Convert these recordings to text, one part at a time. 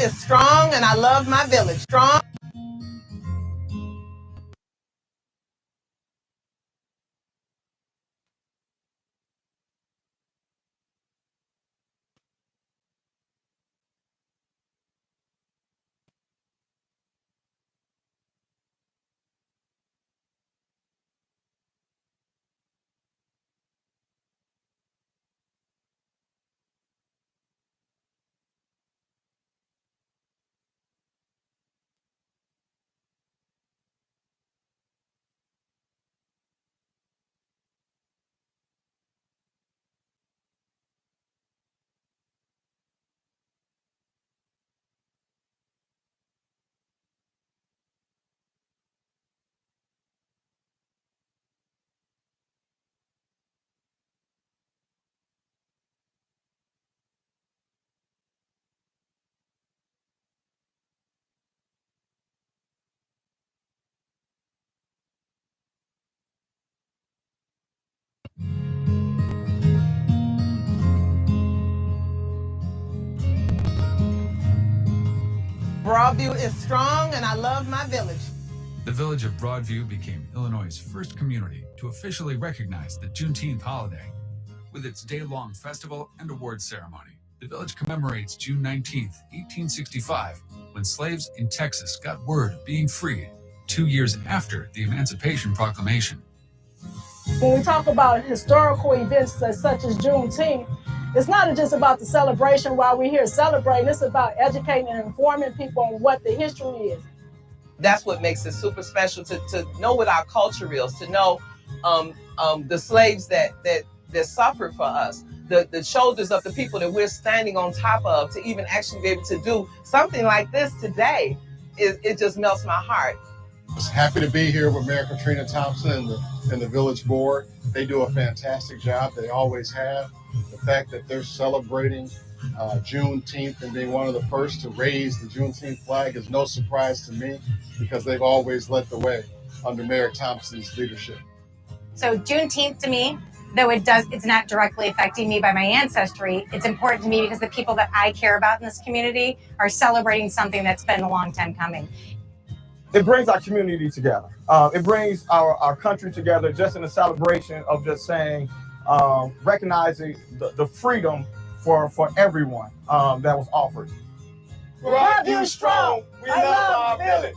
is strong, and I love my village. Strong. Broadview is strong, and I love my village. The village of Broadview became Illinois' first community to officially recognize the Juneteenth holiday. With its day-long festival and awards ceremony, the village commemorates June 19th, 1865, when slaves in Texas got word of being freed 2 years after the Emancipation Proclamation. When we talk about historical events such as Juneteenth, it's not just about the celebration while we're here celebrating. It's about educating and informing people on what the history is. That's what makes it super special, to know what our culture is, to know the slaves that suffered for us, the shoulders of the people that we're standing on top of, to even actually be able to do something like this today. It just melts my heart. I was happy to be here with Mayor Katrina Thompson and the village board. They do a fantastic job. They always have. The fact that they're celebrating Juneteenth and being one of the first to raise the Juneteenth flag is no surprise to me, because they've always led the way under Mayor Thompson's leadership. So Juneteenth, to me, though it's not directly affecting me by my ancestry, it's important to me because the people that I care about in this community are celebrating something that's been a long time coming. It brings our community together. It brings our country together, just in a celebration of just saying, recognizing the freedom for everyone that was offered. Broadview is strong. We love our village.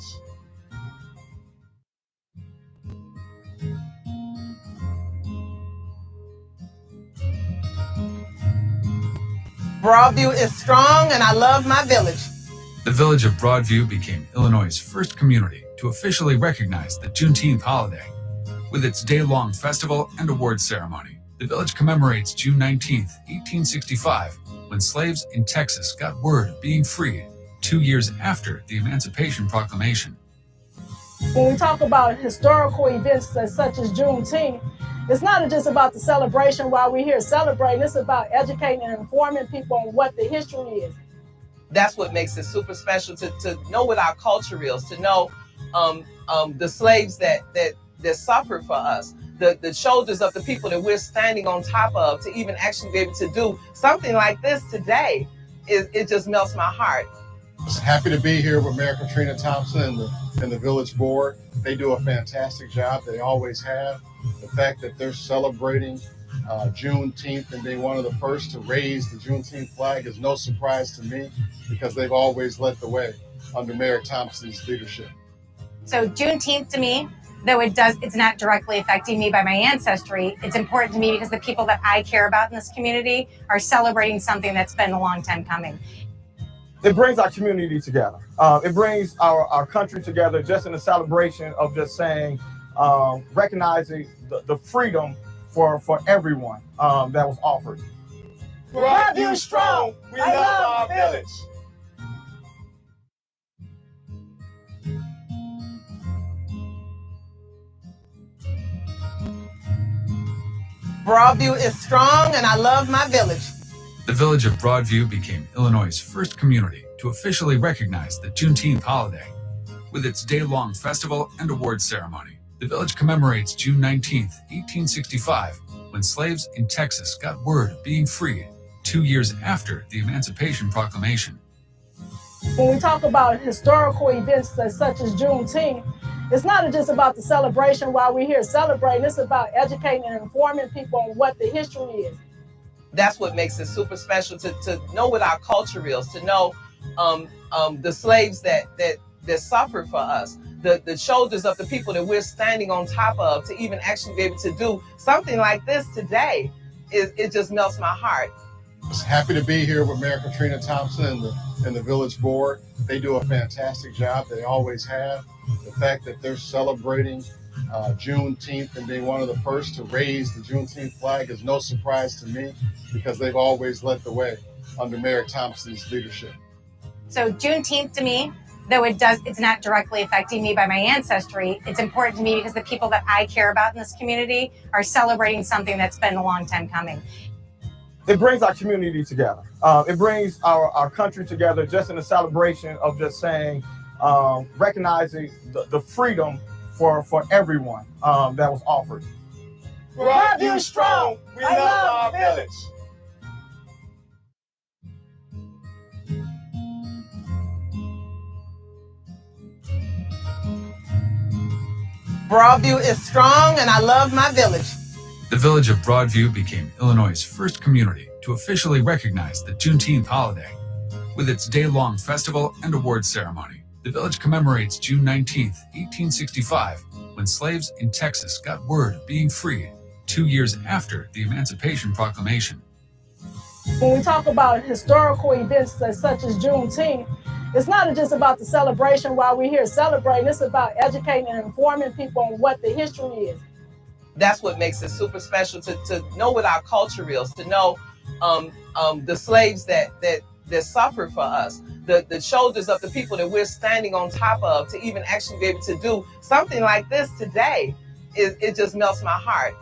Broadview is strong, and I love my village. The village of Broadview became Illinois' first community to officially recognize the Juneteenth holiday. With its day-long festival and awards ceremony, the village commemorates June 19th, 1865, when slaves in Texas got word of being freed 2 years after the Emancipation Proclamation. When we talk about historical events such as Juneteenth, it's not just about the celebration while we're here celebrating. It's about educating and informing people on what the history is. That's what makes it super special, to know what our culture is, to know the slaves that suffered for us, the shoulders of the people that we're standing on top of, to even actually be able to do something like this today. It just melts my heart. I was happy to be here with Mayor Katrina Thompson and the village board. They do a fantastic job. They always have. The fact that they're celebrating Juneteenth and being one of the first to raise the Juneteenth flag is no surprise to me, because they've always led the way under Mayor Thompson's leadership. So Juneteenth, to me, though it's not directly affecting me by my ancestry, it's important to me because the people that I care about in this community are celebrating something that's been a long time coming. It brings our community together. It brings our country together, just in a celebration of just saying, recognizing the freedom for everyone that was offered. Broadview is strong. We love our village. Broadview is strong, and I love my village. The village of Broadview became Illinois' first community to officially recognize the Juneteenth holiday. With its day-long festival and awards ceremony, the village commemorates June 19th, 1865, when slaves in Texas got word of being freed 2 years after the Emancipation Proclamation. When we talk about historical events such as Juneteenth, it's not just about the celebration while we're here celebrating, it's about educating and informing people on what the history is. That's what makes it super special to know what our culture is, to know the slaves that suffered for us, the shoulders of the people that we're standing on top of, to even actually be able to do something like this today. It just melts my heart. Happy to be here with Mayor Katrina Thompson and the village board. They do a fantastic job. They always have. The fact that they're celebrating Juneteenth and being one of the first to raise the Juneteenth flag is no surprise to me, because they've always led the way under Mayor Thompson's leadership. So Juneteenth to me, though it's not directly affecting me by my ancestry, it's important to me because the people that I care about in this community are celebrating something that's been a long time coming. It brings our community together. It brings our country together just in a celebration of just saying, recognizing the freedom for everyone that was offered. Broadview strong. We love our village. Broadview is strong, and I love my village. The village of Broadview became Illinois' first community to officially recognize the Juneteenth holiday. With its day-long festival and award ceremony, the village commemorates June 19th, 1865, when slaves in Texas got word of being freed 2 years after the Emancipation Proclamation. When we talk about historical events such as Juneteenth, it's not just about the celebration while we're here celebrating, it's about educating and informing people on what the history is. That's what makes it super special to know what our culture is, to know the slaves that suffered for us, the shoulders of the people that we're standing on top of, to even actually be able to do something like this today. It just melts my heart.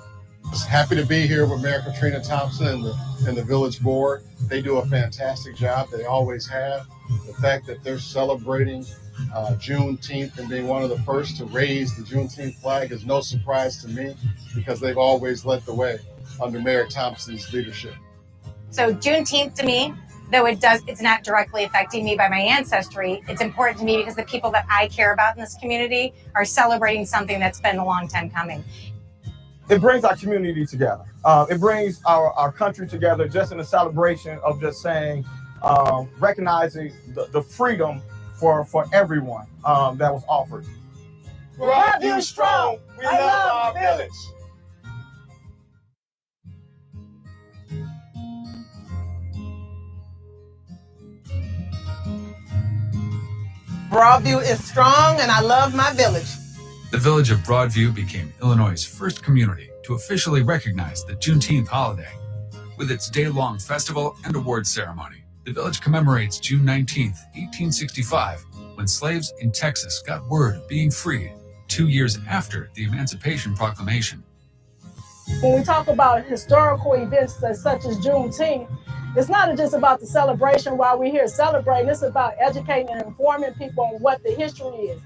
Happy to be here with Mayor Katrina Thompson and the village board. They do a fantastic job. They always have. The fact that they're celebrating Juneteenth and being one of the first to raise the Juneteenth flag is no surprise to me, because they've always led the way under Mayor Thompson's leadership. So Juneteenth to me, though it's not directly affecting me by my ancestry, it's important to me because the people that I care about in this community are celebrating something that's been a long time coming. It brings our community together. It brings our country together just in a celebration of just saying, recognizing the freedom for everyone that was offered. Broadview strong. We love our village. Broadview is strong, and I love my village. The village of Broadview became Illinois' first community to officially recognize the Juneteenth holiday. With its day-long festival and award ceremony, the village commemorates June 19th, 1865, when slaves in Texas got word of being freed 2 years after the Emancipation Proclamation. When we talk about historical events such as Juneteenth, it's not just about the celebration while we're here celebrating, it's about educating and informing people on what the history is.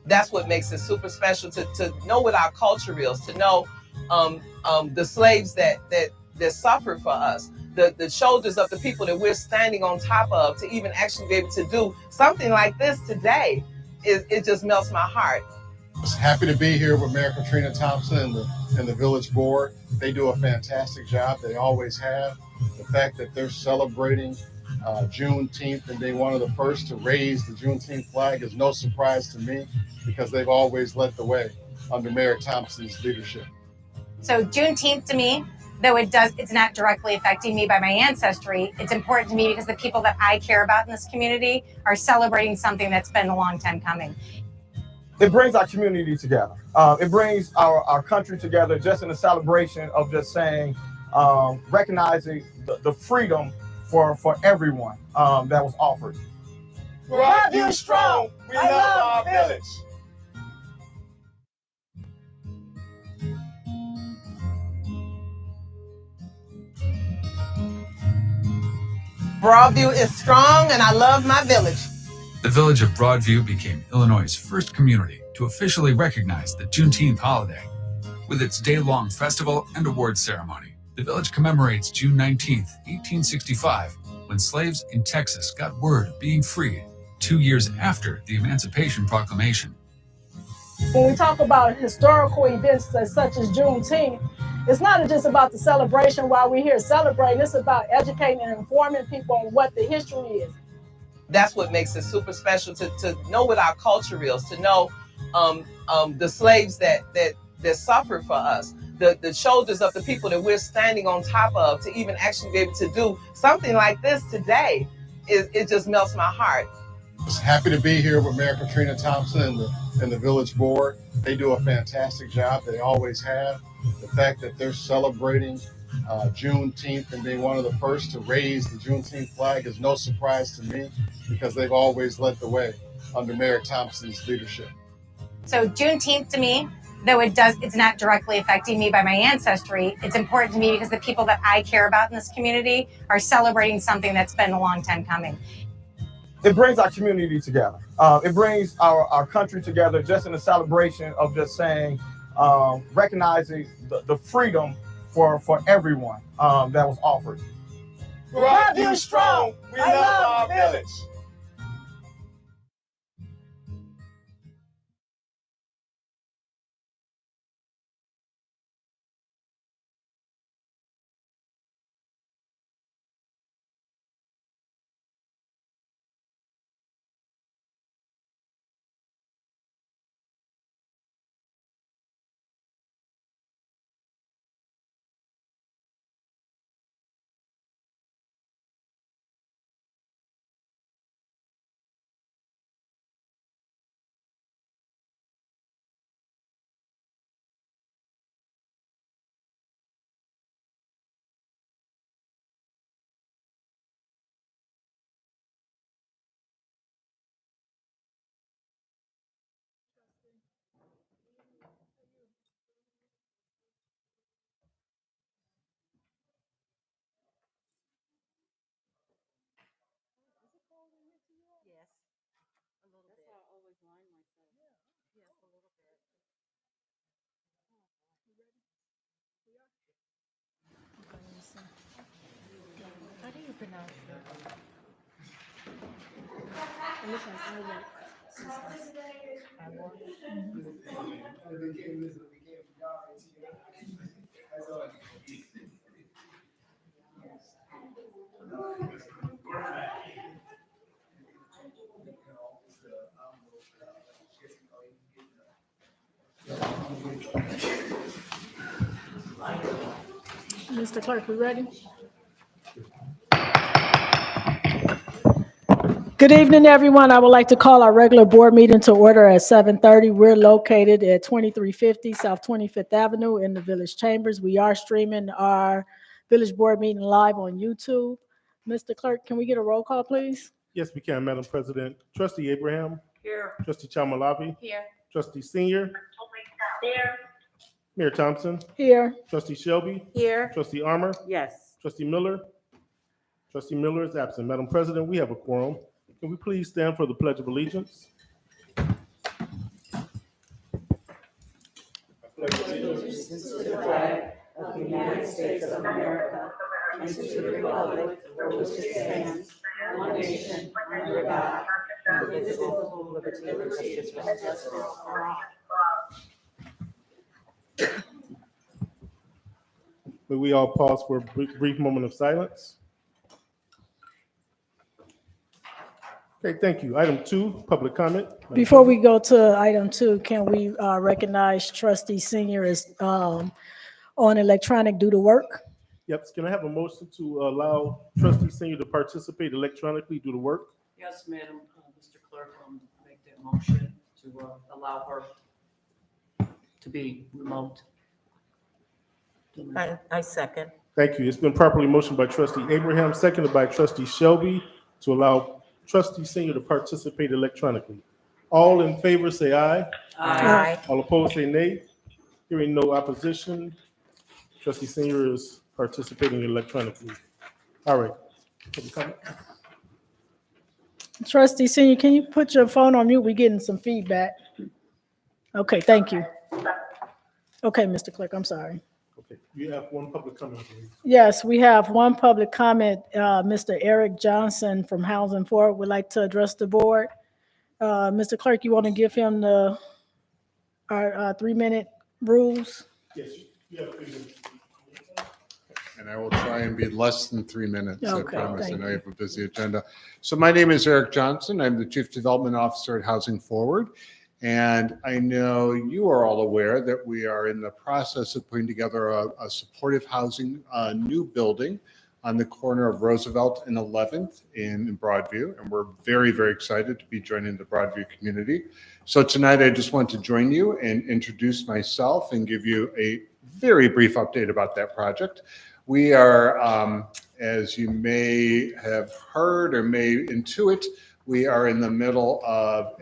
That's what makes it super special to know what our culture is, to know the slaves that suffered for us, the shoulders of the people that we're standing on top of, to even actually be able to do something like this today. It just melts my heart. Happy to be here with Mayor Katrina Thompson and the village board. They do a fantastic job. They always have. The fact that they're celebrating Juneteenth and being one of the first to raise the Juneteenth flag is no surprise to me, because they've always led the way under Mayor Thompson's leadership. So Juneteenth to me, though it's not directly affecting me by my ancestry, it's important to me because the people that I care about in this community are celebrating something that's been a long time coming. It brings our community together. It brings our country together just in a celebration of just saying, recognizing the freedom for everyone that was offered. Broadview strong. We love our village. Broadview is strong, and I love my village. The village of Broadview became Illinois' first community to officially recognize the Juneteenth holiday. With its day-long festival and award ceremony, the village commemorates June 19th, 1865, when slaves in Texas got word of being freed 2 years after the Emancipation Proclamation. When we talk about historical events such as Juneteenth, it's not just about the celebration while we're here celebrating. It's about educating and informing people on what the history is. That's what makes it super special to know what our culture is, to know the slaves that suffered for us, the shoulders of the people that we're standing on top of, to even actually be able to do something like this today. It just melts my heart. Happy to be here with Mayor Katrina Thompson and the village board. They do a fantastic job. They always have. The fact that they're celebrating Juneteenth and being one of the first to raise the Juneteenth flag is no surprise to me, because they've always led the way under Mayor Thompson's leadership. So Juneteenth to me, though it's not directly affecting me by my ancestry, it's important to me because the people that I care about in this community are celebrating something that's been a long time coming. It brings our community together. It brings our country together just in a celebration of just saying, recognizing the freedom for everyone that was offered. Broadview strong. We love our village. How do you pronounce that? Mr. Clerk, we ready? Good evening, everyone. I would like to call our regular board meeting to order at 7:30. We're located at 2350 South 25th Avenue in the Village Chambers. We are streaming our village board meeting live on YouTube. Mr. Clerk, can we get a roll call, please? Yes, we can, Madam President. Trustee Abraham. Here. Trustee Chamalabi. Here. Trustee Senior. Here. Mayor Thompson. Here. Trustee Shelby. Here. Trustee Armour. Yes. Trustee Miller. Trustee Miller is absent. Madam President, we have a quorum. Can we please stand for the Pledge of Allegiance? Allegiance to the flag of the United States of America and to the republic for which it stands, one nation, under God, indivisible, with liberty and justice for all. May we all pause for a brief moment of silence? Okay, thank you. Item 2, public comment. Before we go to item 2, can we recognize Trustee Senior as on electronic due to work? Yep, can I have a motion to allow Trustee Senior to participate electronically due to work? Yes, Madam, Mr. Clerk, make that motion to allow her to be remote. I second. Thank you. It's been properly motioned by Trustee Abraham, seconded by Trustee Shelby, to allow Trustee Senior to participate electronically. All in favor say aye. Aye. All opposed say nay. Hearing no opposition, Trustee Senior is participating electronically. All right. Trustee Senior, can you put your phone on mute? We're getting some feedback. Okay, thank you. Okay, Mr. Clerk, I'm sorry. Okay. You have one public comment, please. Yes, we have one public comment. Mr. Eric Johnson from Housing Forward would like to address the board. Mr. Clerk, you want to give him our 3-minute rules? Yes, you have 3 minutes. And I will try and be less than 3 minutes, I Okay, promise. I thank know you. you have a busy agenda. So my name is Eric Johnson. I'm the Chief Development Officer at Housing Forward. And I know you are all aware that we are in the process of putting together a supportive housing new building on the corner of Roosevelt and 11th in Broadview. And we're very, very excited to be joining the Broadview community. So tonight I just want to join you and introduce myself and give you a very brief update about that project. We are, as you may have heard or may intuit, we are in the middle of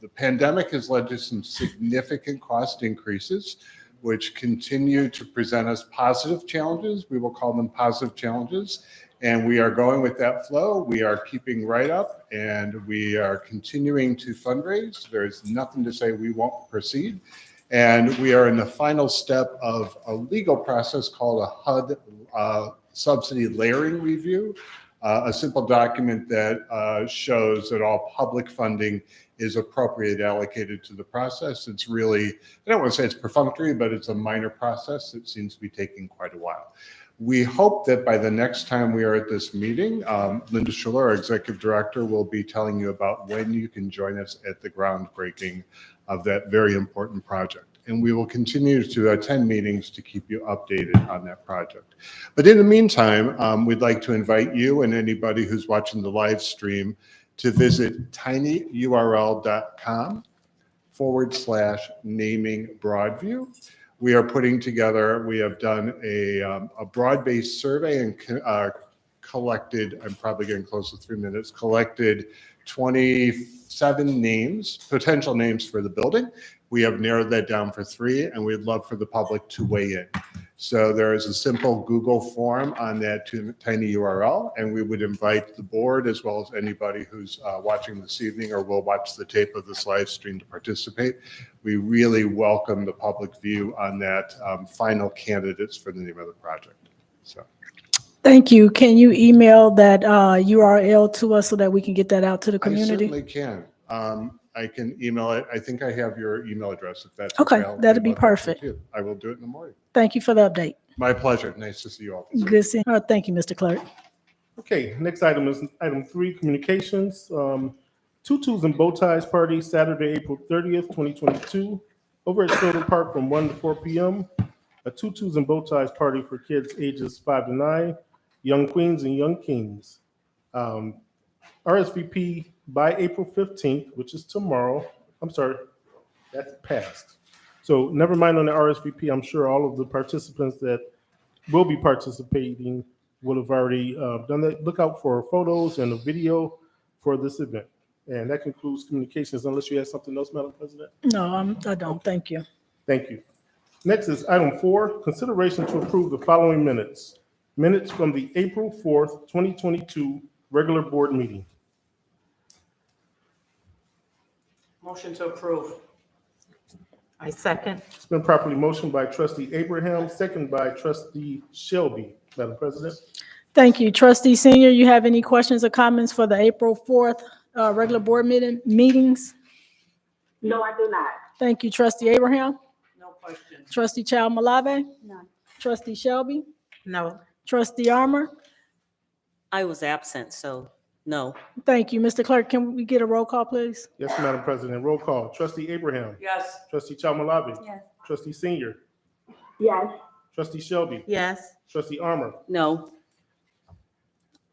the pandemic has led to some significant cost increases, which continue to present us positive challenges. We will call them positive challenges. And we are going with that flow. We are keeping right up and we are continuing to fundraise. There's nothing to say we won't proceed. And we are in the final step of a legal process called a HUD subsidy layering review, a simple document that shows that all public funding is appropriately allocated to the process. It's really, I don't want to say it's perfunctory, but it's a minor process that seems to be taking quite a while. We hope that by the next time we are at this meeting, Linda Schuller, our executive director, will be telling you about when you can join us at the groundbreaking of that very important project. And we will continue to attend meetings to keep you updated on that project. But in the meantime, we'd like to invite you and anybody who's watching the live stream to visit tinyurl.com/naming Broadview. We are putting together, we have done a broad-based survey and collected, I'm probably getting close to 3 minutes, collected 27 names, potential names for the building. We have narrowed that down for 3, and we'd love for the public to weigh in. So there is a simple Google form on that tiny URL, and we would invite the board as well as anybody who's watching this evening or will watch the tape of this live stream to participate. We really welcome the public view on that final candidates for the name of the project. So. Thank you. Can you email that URL to us so that we can get that out to the community? I certainly can. I can email it. I think I have your email address if that's Okay, I'll that'd be email it back to perfect. you. I will do it in the morning. Thank you for the update. My pleasure. Nice to see you all. Good seeing. Thank you, Mr. Clerk. Okay, next item is item 3, communications. Tutus and Bow Ties Party, Saturday, April 30th, 2022, over at Snowden Park from 1 to 4 p.m. A Tutus and Bow Ties Party for kids ages 5 to 9, young queens and young kings. RSVP by April 15th, which is tomorrow. I'm sorry, that's past. So never mind on the RSVP. I'm sure all of the participants that will be participating will have already done that. Look out for photos and a video for this event. And that concludes communications, unless you have something else, Madam President. No, I don't. Thank you. Thank you. Next is item 4, consideration to approve the following minutes. Minutes from the April 4th, 2022 regular board meeting. Motion to approve. I second. It's been properly motioned by trustee Abraham, second by trustee Shelby. Madam President. Thank you. Trustee Senior, you have any questions or comments for the April 4th regular board meetings? No, I do not. Thank you. Trustee Abraham? No question. Trustee Child Malave? None. Trustee Shelby? No. Trustee Armour? I was absent, so no. Thank you. Mr. Clerk, can we get a roll call, please? Yes, Madam President. Roll call. Trustee Abraham. Yes. Trustee Chalmalabi. Yes. Trustee Senior. Yes. Trustee Shelby. Yes. Trustee Armour. No.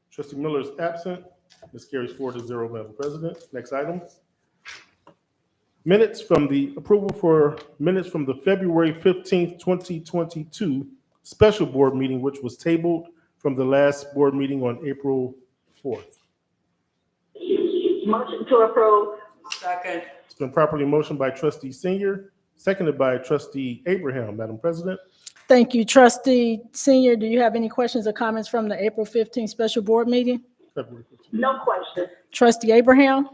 Trustee Miller is absent. This carries 4-0, Madam President. Next item. Minutes from the approval for minutes from the February 15th, 2022 special board meeting, which was tabled from the last board meeting on April 4th. Motion to approve. Second. It's been properly motioned by trustee Senior, seconded by trustee Abraham. Madam President. Thank you. Trustee Senior, do you have any questions or comments from the April 15th special board meeting? February 15th. No question. Trustee Abraham?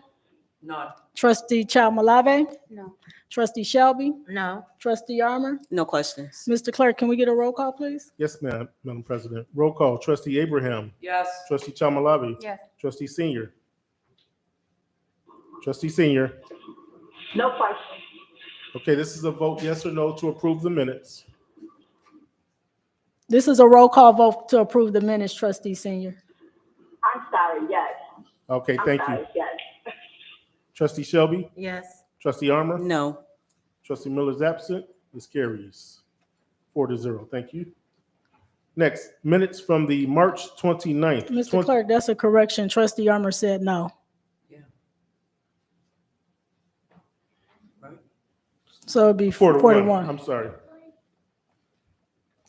None. Trustee Child Malave? No. Trustee Shelby? No. Trustee Armor? No questions. Mr. Clerk, can we get a roll call, please? Yes, ma'am, Madam President. Roll call. Trustee Abraham. Yes. Trustee Chamalabi. Yes. Trustee Senior. Trustee Senior. No question. Okay, this is a vote yes or no to approve the minutes. This is a roll call vote to approve the minutes, Trustee Senior. I'm sorry, yes. Okay, I'm thank you. sorry, yes. Trustee Shelby. Yes. Trustee Armor. No. Trustee Miller's absent. This carries 4-0. Thank you. Next, minutes from the March 29th. Mr. Clerk, that's a correction. Trustee Armor said no. Yeah. Right. So it'd be 4-1. 41. I'm sorry.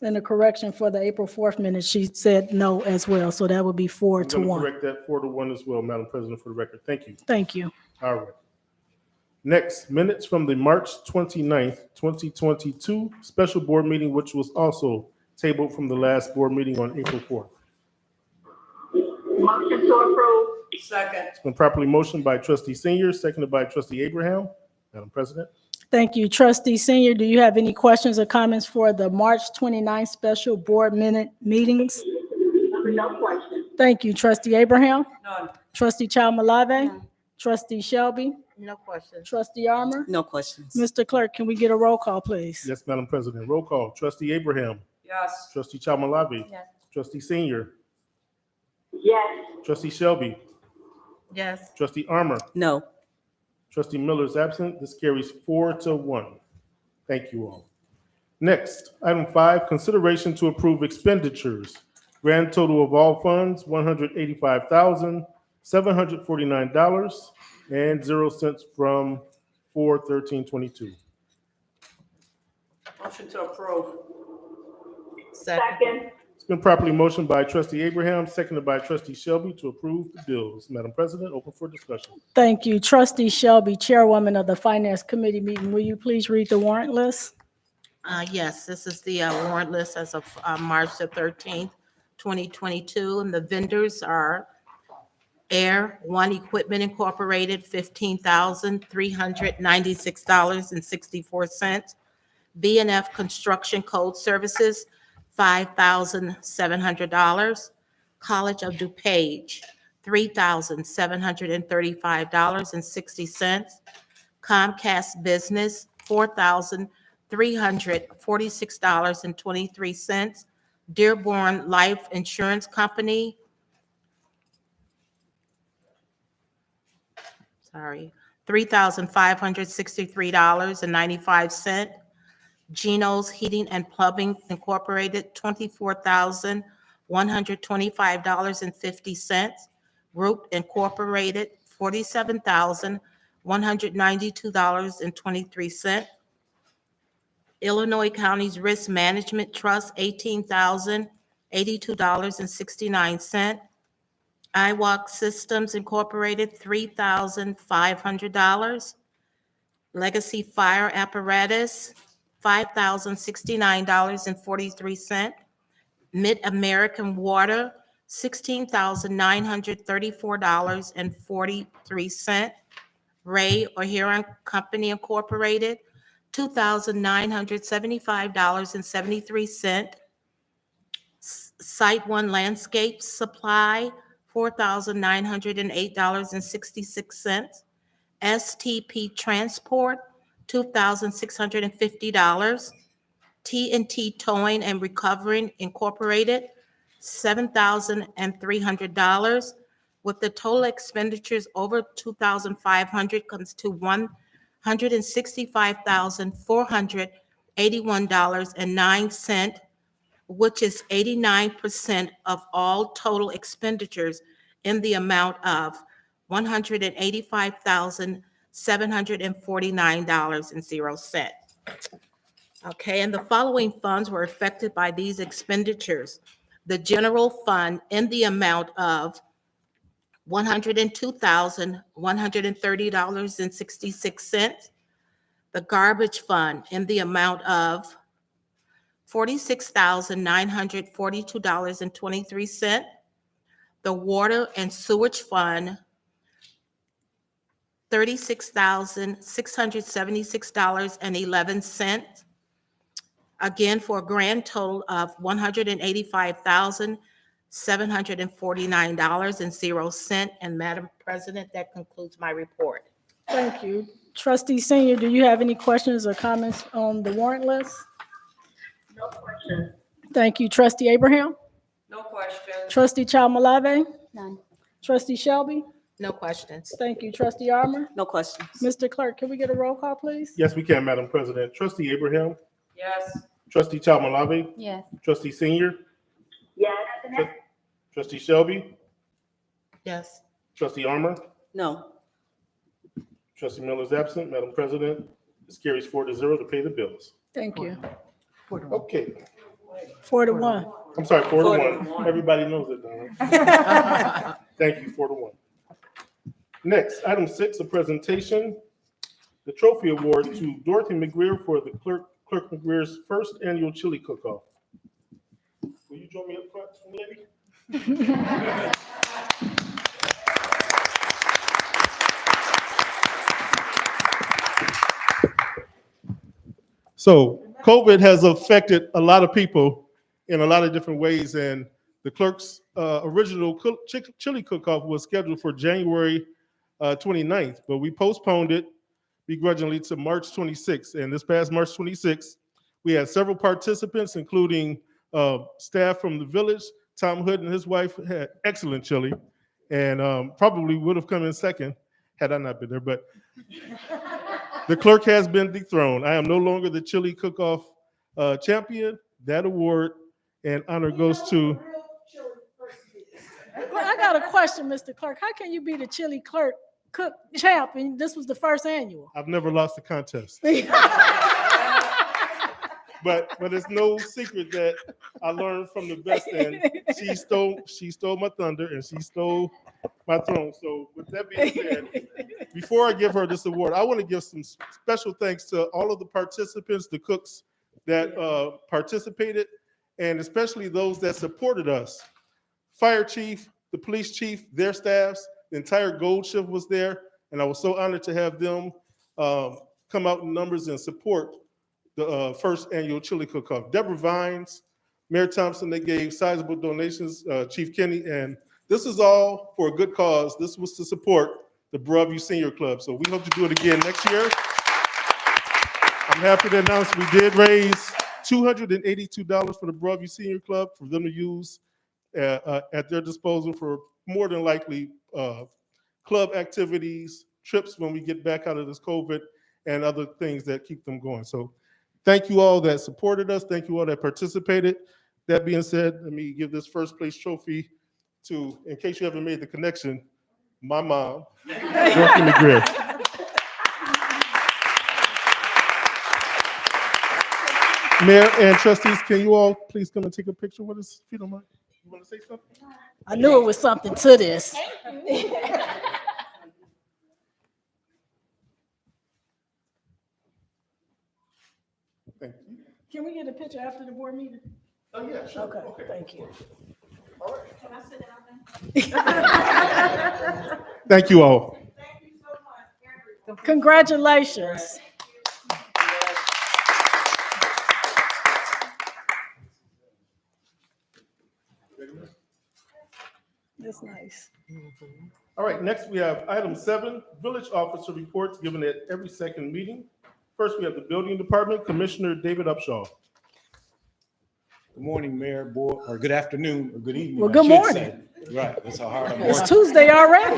And the correction for the April 4th minutes, she said no as well. So that would be I'm going to 4-1. correct that 4-1 as well, Madam President, for the record. Thank you. Thank you. All right. Next, minutes from the March 29th, 2022 special board meeting, which was also tabled from the last board meeting on April 4th. Motion to approve. Second. It's been properly motioned by Trustee Senior, seconded by Trustee Abraham. Madam President. Thank you. Trustee Senior, do you have any questions or comments for the March 29th special board meetings? No question. Thank you. Trustee Abraham? None. Trustee Malave? Trustee Shelby? No questions. Trustee Armor? No questions. Mr. Clerk, can we get a roll call, please? Yes, Madam President. Roll call. Trustee Abraham. Yes. Trustee Chamalabi. Yes. Trustee Senior. Yes. Trustee Shelby. Yes. Trustee Armor. No. Trustee Miller is absent. This carries 4-1. Thank you all. Next, item 5, consideration to approve expenditures. Grand total of all funds, $185,749.00 from 4/13/22. Motion to approve. Second. It's been properly motioned by Trustee Abraham, seconded by Trustee Shelby to approve the bills. Madam President, open for discussion. Thank you. Trustee Shelby, Chairwoman of the Finance Committee meeting, will you please read the warrant list? Yes, this is the warrant list as of March the 13th, 2022, and the vendors are Air One Equipment Incorporated, $15,396.64. B&F Construction Code Services, $5,700. College of DuPage, $3,735.60. Comcast Business, $4,346.23. Dearborn Life Insurance Company, $3,563.95. Geno's Heating and Plumbing Incorporated, $24,125.50. Group Incorporated, $47,192.23. Illinois County's Risk Management Trust, $18,082.69. iWalk Systems Incorporated, $3,500. Legacy Fire Apparatus, $5,069.43. Mid-American Water, $16,934.43. Ray O'Haron Company Incorporated, $2,975.73. Site One Landscape Supply, $4,908.66. STP Transport, $2,650. T&T Towing and Recovering Incorporated, $7,300, with the total expenditures over $2,500 comes to $165,481.09, which is 89% of all total expenditures in the amount of $185,749.00. Okay, and the following funds were affected by these expenditures. The general fund in the amount of $102,130.66. The garbage fund in the amount of $46,942.23. The water and sewage fund, $36,676.11. Again, for a grand total of $185,749.00. And Madam President, that concludes my report. Thank you. Trustee Senior, do you have any questions or comments on the warrant list? No question. Thank you. Trustee Abraham? No question. Trustee Chalmalave? None. Trustee Shelby? No questions. Thank you. Trustee Armour? No questions. Mr. Clerk, can we get a roll call, please? Yes, we can, Madam President. Trustee Abraham, Yes. Trustee Chalmalave, Yes. Trustee Senior, Yes. Trustee Shelby, Yes. Trustee Armour, No. Trustee Miller is absent. Madam President, this carries 4-0 to pay the bills. Thank you. Okay, 4-1. I'm sorry, 4-1. 4-1. Everybody knows it, Donna. Thank you, 4-1. Next, item 6, a presentation, the trophy award to Dorothy McGreer for the Clerk McGreer's first annual chili cook-off. Will you join me up front, lady? So COVID has affected a lot of people in a lot of different ways, and the clerk's original chili cook-off was scheduled for January 29th, but we postponed it begrudgingly to March 26th. And this past March 26th, we had several participants, including staff from the village. Tom Hood and his wife had excellent chili, and probably would have come in second had I not been there. But the clerk has been dethroned. I am no longer the chili cook-off champion. That award and honor goes to. Well, I got a question, Mr. Clerk. How can you be the chili cook champ and this was the first annual? I've never lost a contest. But it's no secret that I learned from the best, and she stole my thunder and she stole my throne. So with that being said, before I give her this award, I want to give some special thanks to all of the participants, the cooks that participated, and especially those that supported us. Fire chief, the police chief, their staffs, the entire Gold Shift was there, and I was so honored to have them come out in numbers and support the first annual chili cook-off. Deborah Vines, Mayor Thompson, they gave sizable donations, Chief Kenny, and this is all for a good cause. This was to support the Broadview Senior Club, so we hope to do it again next year. I'm happy to announce we did raise $282 for the Broadview Senior Club for them to use at their disposal for more than likely club activities, trips when we get back out of this COVID, and other things that keep them going. So thank you all that supported us. Thank you all that participated. That being said, let me give this first place trophy to, in case you haven't made the connection, my mom, Dorothy McGreer. Mayor and trustees, can you all please come and take a picture with us, if you don't mind? You want to say something? I knew it was something to this. Thank you. Can we get a picture after the board meeting? Oh, yeah, sure. Okay, thank you. All right. Can I sit down then? Thank you all. Congratulations. That's nice. All right, next we have item 7, village officer reports given at every second meeting. First, we have the building department, Commissioner David Upshaw. Good morning, Mayor, Board, or good afternoon, or good evening. Well, I good should morning. say. Right, that's how hard I'm It's working. Tuesday already.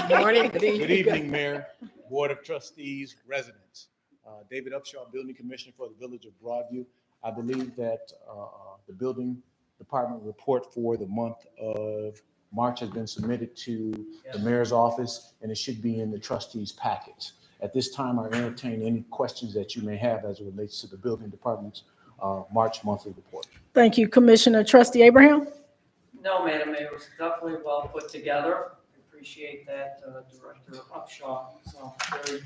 Good morning. Good evening, Mayor, Board of Trustees, residents. David Upshaw, Building Commissioner for the Village of Broadview. I believe that the building department report for the month of March has been submitted to the mayor's office, and it should be in the trustees' packets. At this time, I entertain any questions that you may have as it relates to the building department's March monthly report. Thank you, Commissioner. Trustee Abraham? No, Madam Mayor, it was definitely well put together. Appreciate that, Director Upshaw. So very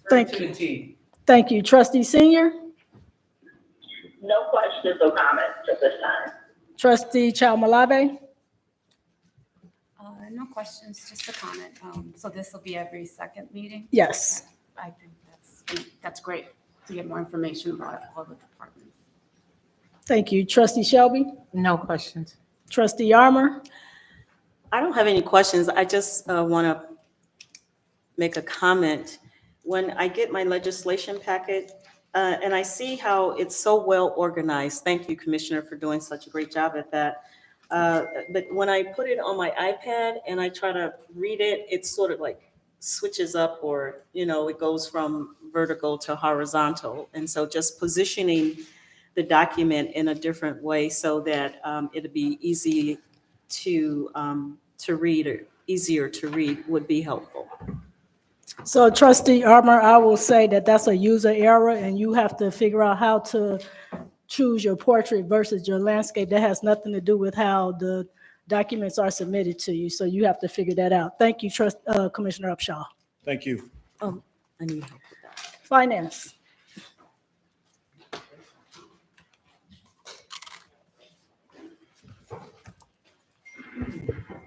Thank to you. the T. Thank you. Trustee Senior? No questions or comments at this time. Trustee Chalmalave? No questions, just a comment. So this will be every second meeting? Yes. I think that's great to get more information about all the departments. Thank you. Trustee Shelby? No questions. Trustee Armor? I don't have any questions. I just want to make a comment. When I get my legislation packet and I see how it's so well organized, thank you, Commissioner, for doing such a great job at that. But when I put it on my iPad and I try to read it, it sort of like switches up, or, you know, it goes from vertical to horizontal. And so just positioning the document in a different way so that it'll be easy to read, or easier to read, would be helpful. So Trustee Armor, I will say that that's a user error, and you have to figure out how to choose your portrait versus your landscape. That has nothing to do with how the documents are submitted to you. So you have to figure that out. Thank you, Commissioner Upshaw. Thank you. I need help with that. Finance.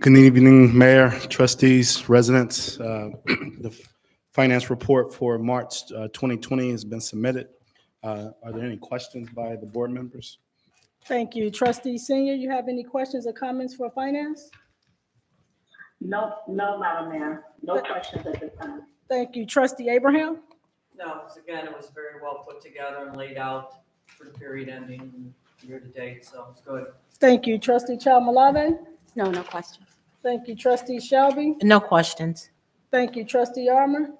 Good evening, Mayor, trustees, residents. The finance report for March 2020 has been submitted. Are there any questions by the board members? Thank you. Trustee Senior, you have any questions or comments for finance? No, Madam Mayor. No questions at this time. Thank you. Trustee Abraham? No, again, it was very well put together and laid out for the period ending year to date, so it's good. Thank you. Trustee Chalmalave? No questions. Thank you. Trustee Shelby? No questions. Thank you. Trustee Armor?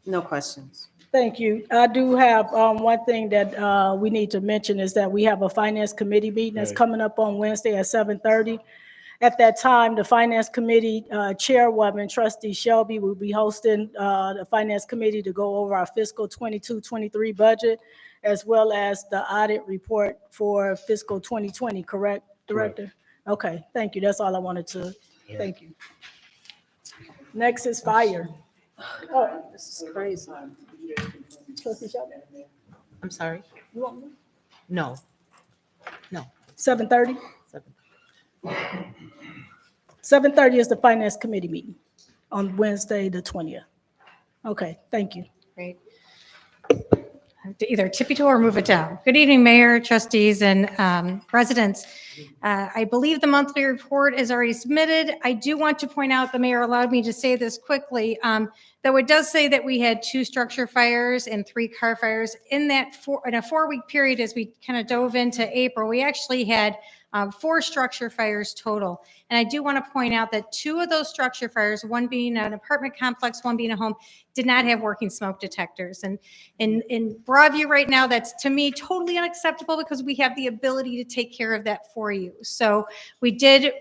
No questions. Thank you. I do have one thing that we need to mention is that we have a finance committee meeting that's coming up on Wednesday at 7:30. At that time, the finance committee chairwoman, Trustee Shelby, will be hosting the finance committee to go over our fiscal 22-23 budget, as well as the audit report for fiscal 2020, correct, Director? Correct. Okay, thank you. That's all I wanted to, thank you. Next is fire. Oh, This is crazy. Trustee Shelby? I'm sorry. You want me? No. 7:30? 7:30 is the finance committee meeting on Wednesday, the 20th. Okay, thank you. Great. I have to either tippy-toe or move it down. Good evening, Mayor, trustees, and residents. I believe the monthly report is already submitted. I do want to point out, the mayor allowed me to say this quickly, though it does say that we had 2 structure fires and 3 car fires. In a 4-week period, as we kind of dove into April, we actually had 4 structure fires total. And I do want to point out that 2 of those structure fires, one being an apartment complex, one being a home, did not have working smoke detectors. And in Broadview right now, that's to me totally unacceptable, because we have the ability to take care of that for you. So we did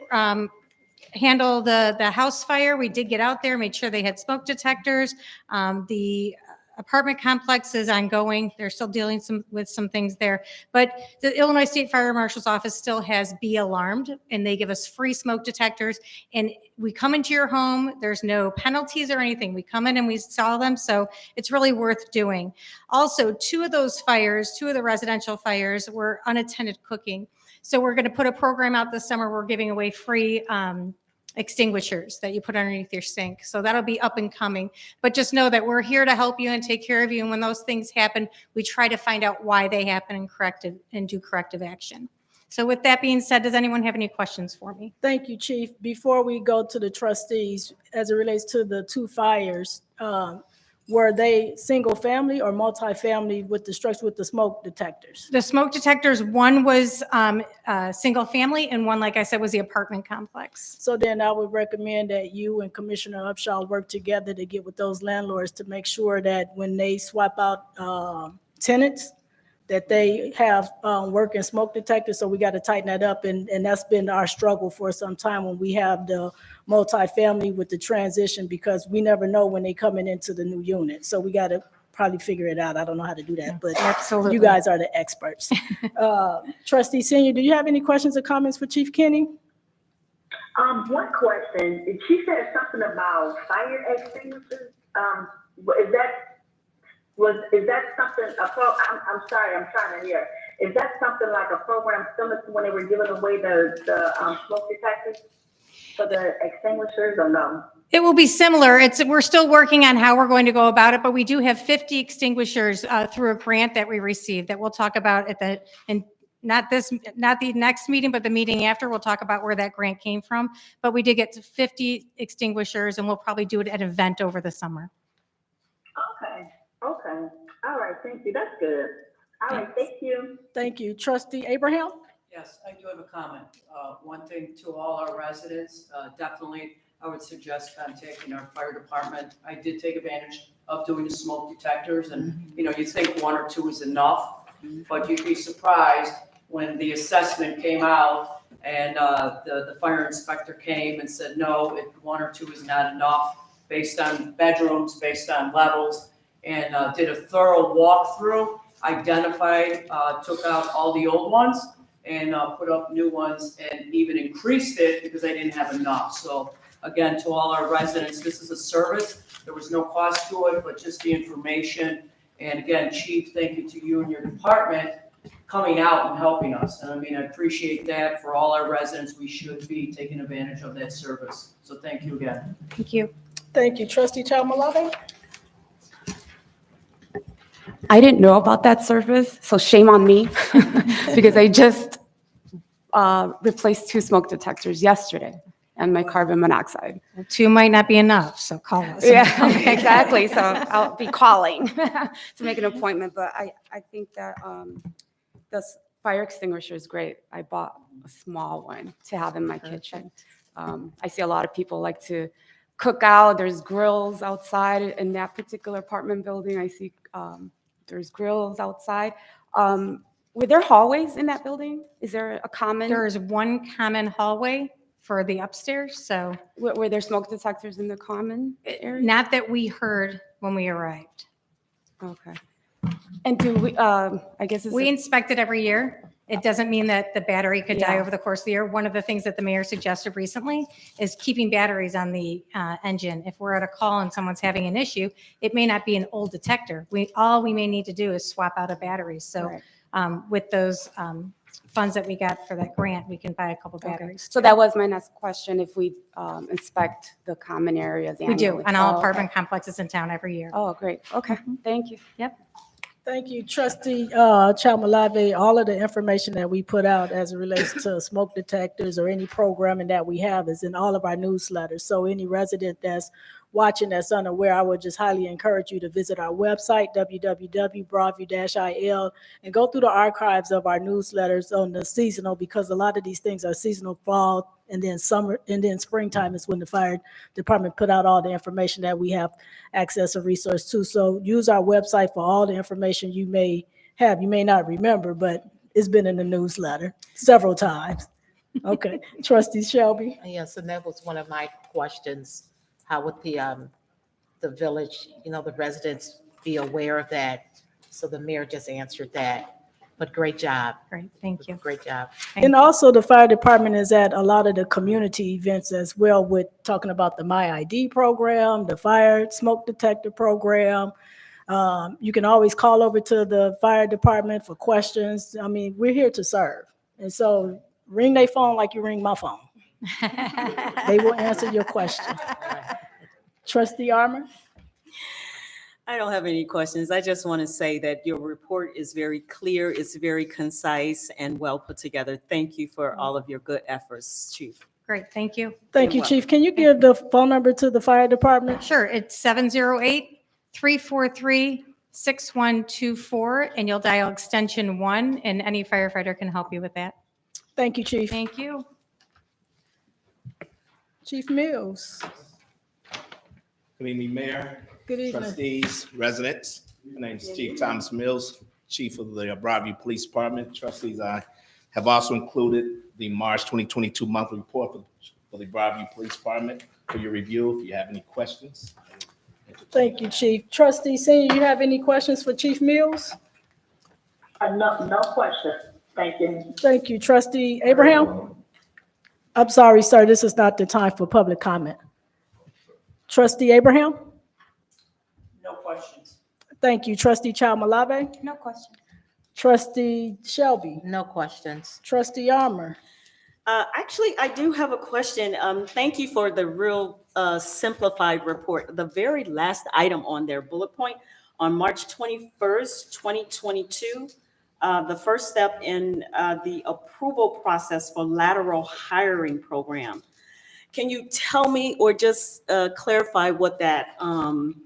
handle the house fire. We did get out there, made sure they had smoke detectors. The apartment complex is ongoing. They're still dealing with some things there. But the Illinois State Fire Marshal's office still has Be Alarmed, and they give us free smoke detectors. And we come into your home. There's no penalties or anything. We come in and we install them. So it's really worth doing. Also, 2 of those fires, 2 of the residential fires, were unattended cooking. So we're going to put a program out this summer. We're giving away free extinguishers that you put underneath your sink. So that'll be up and coming. But just know that we're here to help you and take care of you. And when those things happen, we try to find out why they happen and do corrective action. So with that being said, does anyone have any questions for me? Thank you, Chief. Before we go to the trustees, as it relates to the 2 fires, were they single family or multifamily with the structure with the smoke detectors? The smoke detectors, one was single family, and one, like I said, was the apartment complex. So then I would recommend that you and Commissioner Upshaw work together to get with those landlords to make sure that when they swap out tenants, that they have working smoke detectors. So we got to tighten that up. And that's been our struggle for some time when we have the multifamily with the transition, because we never know when they coming into the new unit. So we got to probably figure it out. I don't know how to do that, but Absolutely. You guys are the experts. Trustee Senior, do you have any questions or comments for Chief Kenny? One question. She said something about fire extinguishers. Is that something, I'm sorry, I'm trying to hear. Is that something like a program similar to when they were giving away the smoke detectors? for the extinguishers or no? It will be similar. We're still working on how we're going to go about it, but we do have 50 extinguishers through a grant that we received that we'll talk about not the next meeting, but the meeting after. We'll talk about where that grant came from. But we did get to 50 extinguishers, and we'll probably do it at an event over the summer. Okay. All right, thank you. That's good. All right, thank you. Thank you. Trustee Abraham? Yes, I do have a comment. One thing to all our residents, definitely, I would suggest contacting our fire department. I did take advantage of doing the smoke detectors, and, you think 1 or 2 is enough, but you'd be surprised when the assessment came out and the fire inspector came and said, no, 1 or 2 is not enough, based on bedrooms, based on levels, and did a thorough walkthrough, identified, took out all the old ones, and put up new ones, and even increased it because I didn't have enough. So again, to all our residents, this is a service. There was no cost to it, but just the information. And again, Chief, thank you to you and your department coming out and helping us. And I appreciate that. For all our residents, we should be taking advantage of that service. So thank you again. Thank you. Thank you. Trustee Chalmalave? I didn't know about that service, so shame on me, because I just replaced 2 smoke detectors yesterday and my carbon monoxide. 2 might not be enough, so call us. Yeah, exactly. So I'll be calling to make an appointment, but I think that the fire extinguisher is great. I bought a small one to have in my kitchen. I see a lot of people like to cook out. There's grills outside in that particular apartment building. I see there's grills outside. Were there hallways in that building? Is there a common? There is one common hallway for the upstairs, so. Were there smoke detectors in the common area? Not that we heard when we arrived. Okay. And do we, I guess it's. We inspect it every year. It doesn't mean that the battery could die Yeah. over the course of the year. One of the things that the mayor suggested recently is keeping batteries on the engine. If we're at a call and someone's having an issue, it may not be an old detector. All we may need to do is swap out a battery. So Right. with those funds that we got for that grant, we can buy a couple Okay. batteries. So that was my next question, if we inspect the common areas We do, annually. on all Oh, apartment okay. complexes in town every year. Oh, great. Okay, thank you. Yep. Thank you, Trustee Chalmalave. All of the information that we put out as it relates to smoke detectors or any programming that we have is in all of our newsletters. So any resident that's watching that's unaware, I would just highly encourage you to visit our website, www.broadview-il, and go through the archives of our newsletters on the seasonal, because a lot of these things are seasonal, fall, and then summer, and then springtime is when the fire department put out all the information that we have access or resource to. So use our website for all the information you may have. You may not remember, but it's been in the newsletter several times. Okay, Trustee Shelby? Yes, and that was one of my questions. How would the village, the residents be aware of that? So the mayor just answered that. But great job. Great, thank you. Great job. And also the fire department is at a lot of the community events as well, with talking about the My ID program, the fire smoke detector program. You can always call over to the fire department for questions. We're here to serve. And so ring their phone like you ring my phone. They will answer your question. Trustee Armour? I don't have any questions. I just want to say that your report is very clear, it's very concise and well put together. Thank you for all of your good efforts, Chief. Great, thank you. Thank you, You're Chief. Can you give the phone number to the fire department? Sure, it's 708-343-6124, and you'll dial extension 1, and any firefighter can help you with that. Thank you, Chief. Thank you. Chief Mills. Good evening, Mayor, Good evening. trustees, residents. My name is Chief Thomas Mills, Chief of the Broadview Police Department. Trustees, I have also included the March 2022 monthly report for the Broadview Police Department for your review. If you have any questions. Thank you, Chief. Trustee Senior, you have any questions for Chief Mills? No question. Thank you. Thank you. Trustee Abraham? I'm sorry, sir, this is not the time for public comment. Trustee Abraham? No questions. Thank you. Trustee Chalmalave? No question. Trustee Shelby? No questions. Trustee Armour? Actually, I do have a question. Thank you for the real simplified report. The very last item on their bullet point on March 21st, 2022, the first step in the approval process for lateral hiring program. Can you tell me or just clarify what that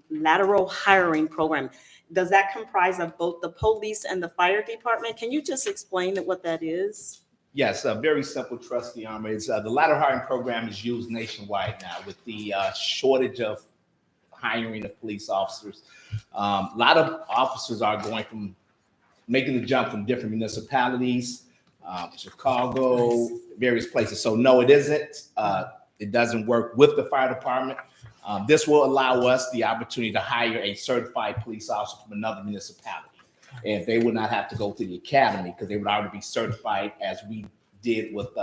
lateral hiring program, does that comprise of both the police and the fire department? Can you just explain what that is? Yes, very simple, Trustee Armour. It's the lateral hiring program is used nationwide now with the shortage of hiring of police officers. A lot of officers are going from making the jump from different municipalities, Chicago, various places. So no, it isn't. It doesn't work with the fire department. This will allow us the opportunity to hire a certified police officer from another municipality. And they would not have to go to the academy because they would already be certified, as we did with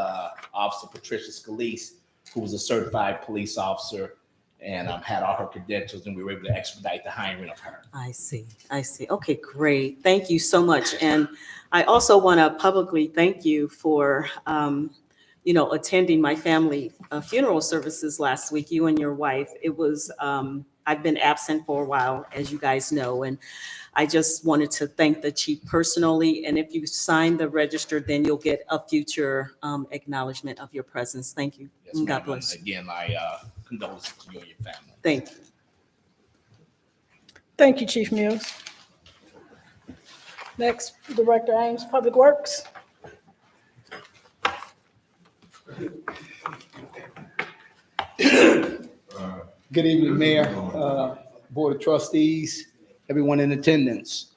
Officer Patricia Scalise, who was a certified police officer and had all her credentials, and we were able to expedite the hiring of her. I see. Okay, great. Thank you so much. And I also want to publicly thank you for, attending my family funeral services last week, you and your wife. It was, I've been absent for a while, as you guys know, and I just wanted to thank the chief personally. And if you sign the register, then you'll get a future acknowledgement of your presence. Thank you. Yes, And God ma'am. bless. Again, my condolences to you and your family. Thank you. Thank you, Chief Mills. Next, Director Ames, Public Works. Good evening, Mayor, Board of Trustees, everyone in attendance.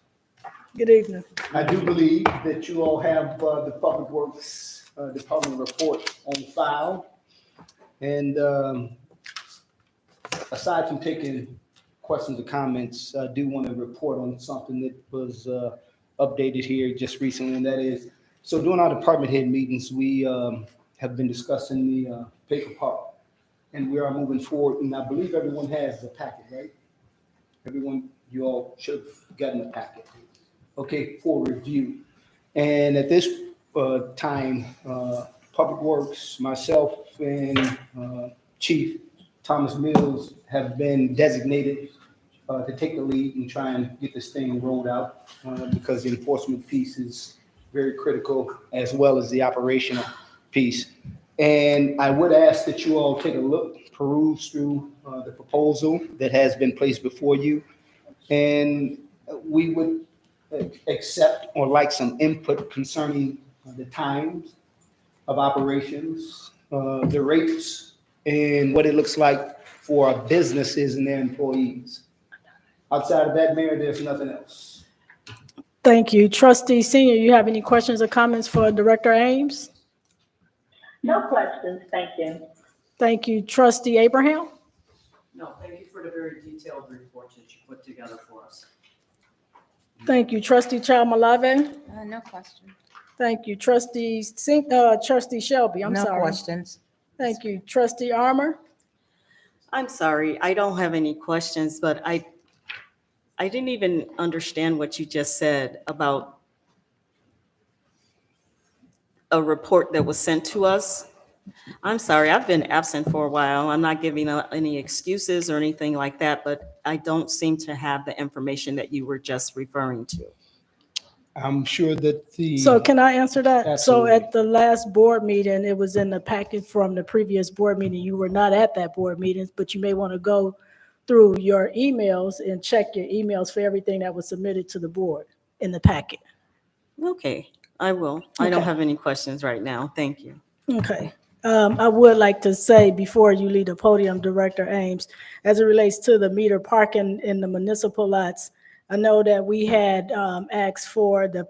Good evening. I do believe that you all have the Public Works Department report on file. And aside from taking questions or comments, I do want to report on something that was updated here just recently, and that is, so during our department head meetings, we have been discussing the paper park, and we are moving forward, and I believe everyone has the packet, right? Everyone, you all should have gotten the packet. Okay, for review. And at this time, Public Works, myself, and Chief Thomas Mills have been designated to take the lead and try and get this thing rolled out because the enforcement piece is very critical, as well as the operational piece. And I would ask that you all take a look, peruse through the proposal that has been placed before you. And we would accept or like some input concerning the times of operations, the rates, and what it looks like for our businesses and their employees. Outside of that, Mayor, there's nothing else. Thank you. Trustee Senior, you have any questions or comments for Director Ames? No questions, thank you. Thank you. Trustee Abraham? No, thank you for the very detailed report that you put together for us. Thank you. Trustee Chalmalave? No question. Thank you. Trustee Shelby, I'm sorry. No questions. Thank you. Trustee Armour? I'm sorry, I don't have any questions, but I didn't even understand what you just said about a report that was sent to us. I'm sorry, I've been absent for a while. I'm not giving any excuses or anything like that, but I don't seem to have the information that you were just referring to. I'm sure that the. So can I answer that? Absolutely. So at the last board meeting, it was in the packet from the previous board meeting. You were not at that board meeting, but you may want to go through your emails and check your emails for everything that was submitted to the board in the packet. Okay, I will. I don't Okay. have any questions right now. Thank you. Okay. I would like to say before you leave the podium, Director Ames, as it relates to the meter parking in the municipal lots, I know that we had asked for the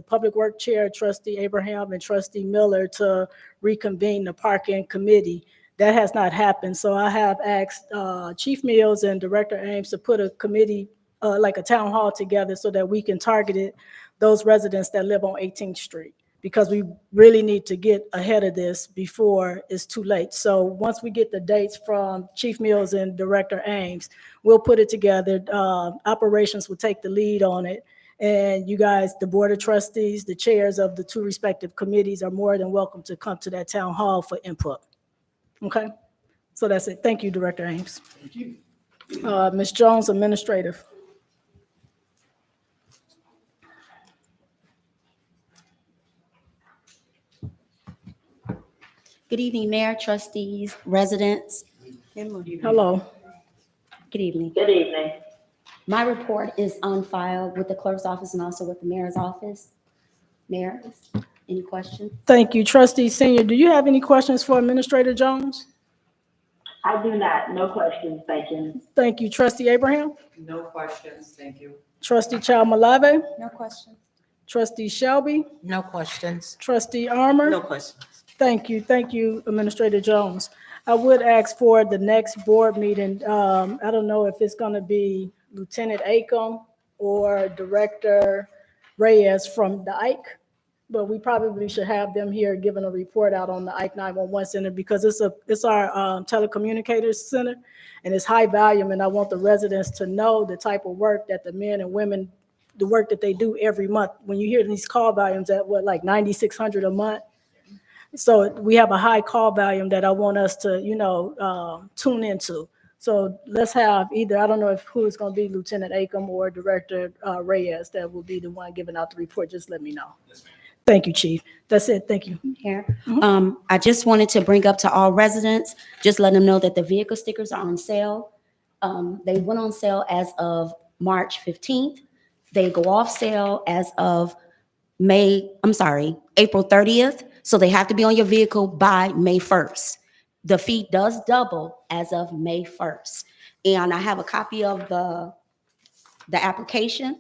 Public Work Chair, Trustee Abraham and Trustee Miller to reconvene the parking committee. That has not happened. So I have asked Chief Mills and Director Ames to put a committee, like a town hall together so that we can target it, those residents that live on 18th Street. Because we really need to get ahead of this before it's too late. So once we get the dates from Chief Mills and Director Ames, we'll put it together. Operations will take the lead on it. And you guys, the Board of Trustees, the chairs of the two respective committees are more than welcome to come to that town hall for input. Okay? So that's it. Thank you, Director Ames. Thank you. Ms. Jones, Administrative. Good evening, Mayor, trustees, residents. Hello. Good evening. Good evening. My report is on file with the clerk's office and also with the mayor's office. Mayor, any questions? Thank you. Trustee Senior, do you have any questions for Administrator Jones? I do not. No questions. Thank you. Thank you. Trustee Abraham? No questions, thank you. Trustee Chalmalave? No questions. Trustee Shelby? No questions. Trustee Armour? No questions. Thank you. Thank you, Administrator Jones. I would ask for the next board meeting, I don't know if it's going to be Lieutenant Acom or Director Reyes from the Ike, but we probably should have them here giving a report out on the Ike 911 Center because it's our telecommunicators center and it's high volume, and I want the residents to know the type of work that the men and women, the work that they do every month. When you hear these call volumes at what, like 9,600 a month? So we have a high call volume that I want us to, tune into. So let's have either, I don't know who it's going to be, Lieutenant Acom or Director Reyes, that will be the one giving out the report. Just let me know. Thank you, Chief. That's it. Thank you. Here, I just wanted to bring up to all residents, just let them know that the vehicle stickers are on sale. They went on sale as of March 15th. They go off sale as of April 30th. So they have to be on your vehicle by May 1st. The fee does double as of May 1st. And I have a copy of the application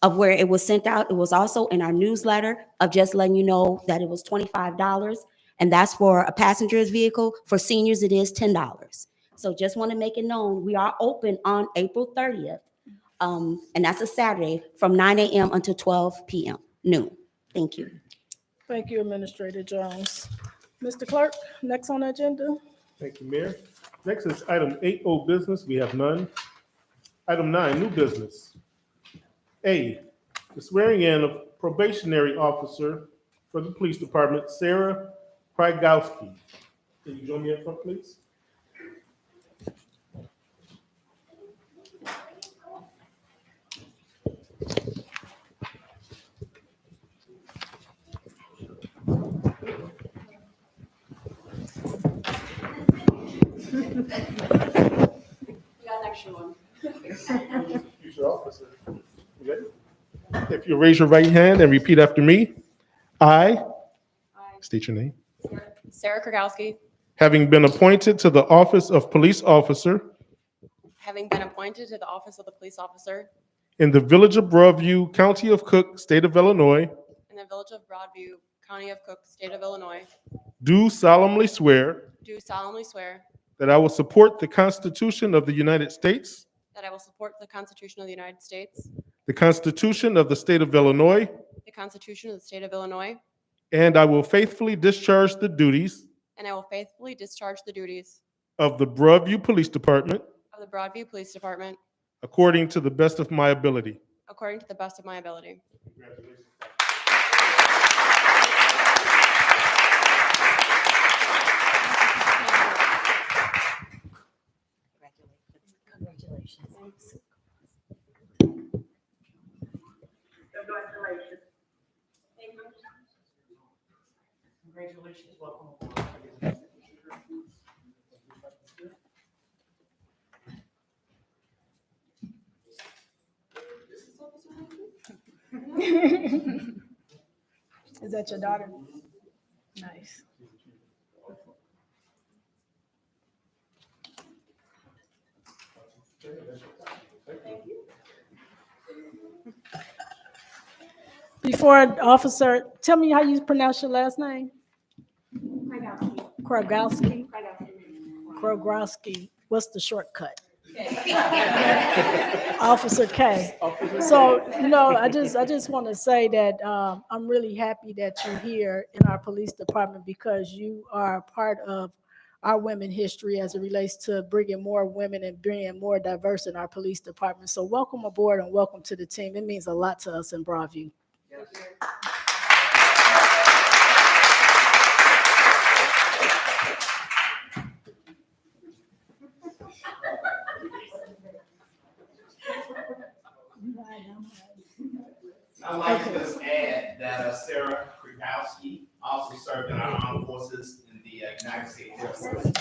of where it was sent out. It was also in our newsletter of just letting you know that it was $25. And that's for a passenger's vehicle. For seniors, it is $10. So just want to make it known, we are open on April 30th. And that's a Saturday from 9 a.m. until 12 p.m. noon. Thank you. Thank you, Administrator Jones. Mr. Clerk, next on the agenda. Thank you, Mayor. Next is item 8, old business. We have none. Item 9, new business. A, the swearing in of probationary officer for the police department, Sarah Krygowski. Can you join me up front, please? You got an extra one. Future officer. You ready? If you raise your right hand and repeat after me. I state your name. Sarah Krogowski, Having been appointed to the office of police officer having been appointed to the office of the police officer in the village of Broadview, county of Cook, state of Illinois, in the village of Broadview, county of Cook, state of Illinois, do solemnly swear do solemnly swear that I will support the Constitution of the United States, that I will support the Constitution of the United States, the Constitution of the state of Illinois, the Constitution of the state of Illinois, and I will faithfully discharge the duties and I will faithfully discharge the duties of the Broadview Police Department of the Broadview Police Department according to the best of my ability. according to the best of my ability. Congratulations, welcome aboard. Is that your daughter? Nice. Before, officer, tell me how you pronounce your last name? Krogowski. Krogowski. What's the shortcut? Officer K. So, I just want to say that I'm really happy that you're here in our police department because you are part of our women history as it relates to bringing more women and being more diverse in our police department. So welcome aboard and welcome to the team. It means a lot to us in Broadview. I'd like to just add that Sarah Krikowski also served in our armed forces in the United States Air Force.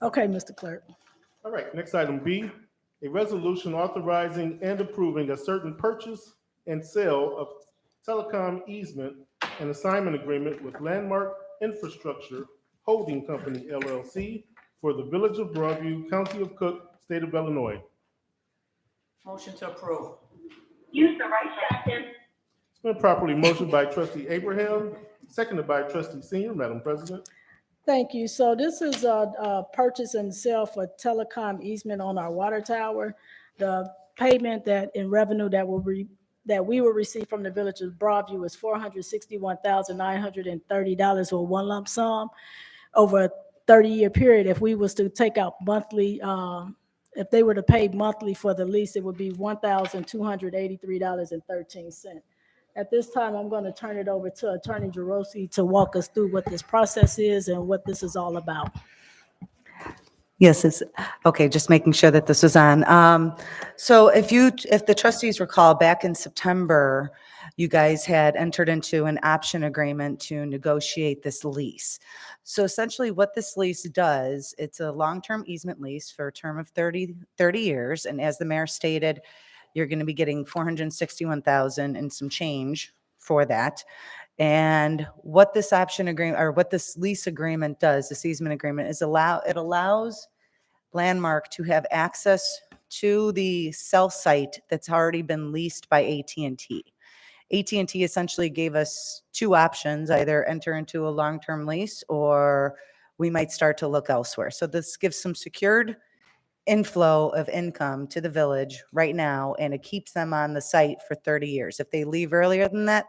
Okay, Mr. Clerk. All right, next item B, a resolution authorizing and approving a certain purchase and sale of telecom easement and assignment agreement with Landmark Infrastructure Holding Company LLC for the Village of Broadview, County of Cook, State of Illinois. Motion to approve. Use the right second. It's been properly motioned by trustee Abraham, seconded by trustee Senior. Madam President. Thank you. So this is a purchase and sale for telecom easement on our water tower. The payment that in revenue that we will receive from the Village of Broadview is $461,930 or one lump sum over a 30-year period. If we was to take out monthly, if they were to pay monthly for the lease, it would be $1,283.13. At this time, I'm going to turn it over to Attorney Jarosi to walk us through what this process is and what this is all about. Yes, it's, okay, just making sure that this is on. So if the trustees recall, back in September, you guys had entered into an option agreement to negotiate this lease. So essentially what this lease does, it's a long-term easement lease for a term of 30 years. And as the mayor stated, you're going to be getting $461,000 and some change for that. And what this option agreement, or what this lease agreement does, this easement agreement, is it allows Landmark to have access to the cell site that's already been leased by AT&T. AT&T essentially gave us two options: either enter into a long-term lease or we might start to look elsewhere. So this gives some secured inflow of income to the village right now, and it keeps them on the site for 30 years. If they leave earlier than that,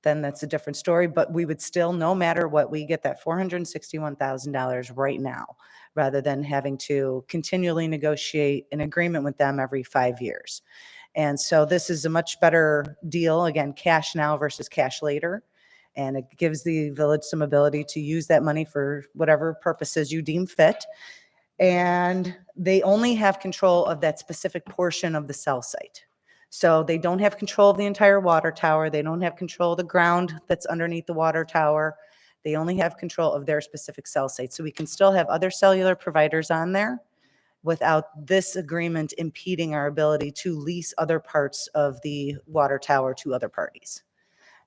then that's a different story, but we would still, no matter what, we get that $461,000 right now, rather than having to continually negotiate an agreement with them every 5 years. And so this is a much better deal, again, cash now versus cash later. And it gives the village some ability to use that money for whatever purposes you deem fit. And they only have control of that specific portion of the cell site. So they don't have control of the entire water tower. They don't have control of the ground that's underneath the water tower. They only have control of their specific cell site. So we can still have other cellular providers on there without this agreement impeding our ability to lease other parts of the water tower to other parties.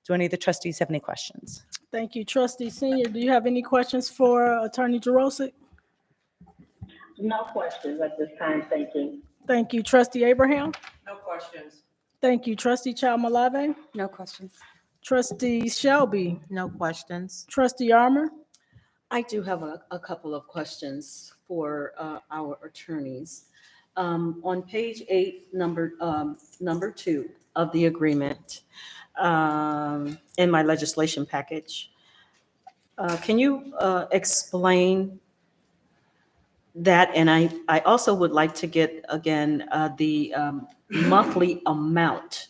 Do any of the trustees have any questions? Thank you. Trustee Senior, do you have any questions for Attorney Jarosi? No questions at this time, thank you. Thank you. Trustee Abraham? No questions. Thank you. Trustee Chalmalave? No questions. Trustee Shelby? No questions. Trustee Armour? I do have a couple of questions for our attorneys. On page 8, number 2 of the agreement, in my legislation package, can you explain that? And I also would like to get, again, the monthly amount,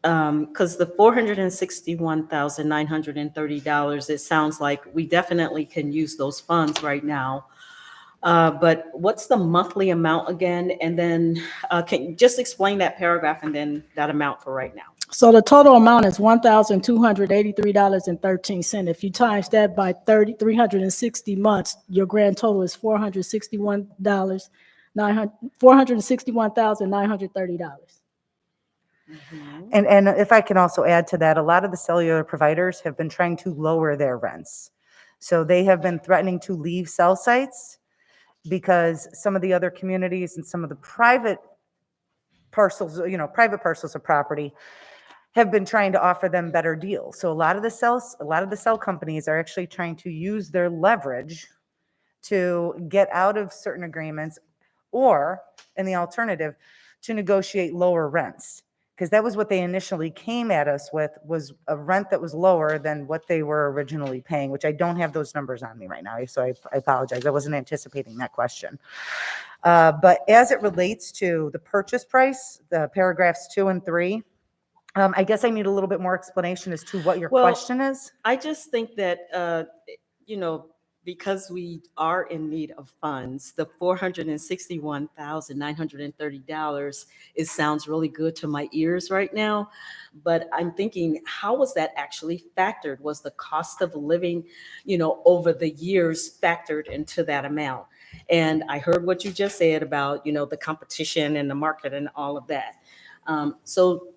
because the $461,930, it sounds like we definitely can use those funds right now. But what's the monthly amount again? And then can you just explain that paragraph and then that amount for right now? So the total amount is $1,283.13. If you times that by 360 months, your grand total is $461,930. $461,930. And if I can also add to that, a lot of the cellular providers have been trying to lower their rents. So they have been threatening to leave cell sites because some of the other communities and some of the private parcels, private parcels of property have been trying to offer them better deals. So a lot of the cell companies are actually trying to use their leverage to get out of certain agreements, or in the alternative, to negotiate lower rents. Because that was what they initially came at us with, was a rent that was lower than what they were originally paying, which I don't have those numbers on me right now. So I apologize. I wasn't anticipating that question. But as it relates to the purchase price, the paragraphs 2 and 3, I guess I need a little bit more explanation as to what your Well, question is. I just think that, because we are in need of funds, the $461,930, it sounds really good to my ears right now. But I'm thinking, how was that actually factored? Was the cost of living, over the years factored into that amount? And I heard what you just said about, the competition and the market and all of that. So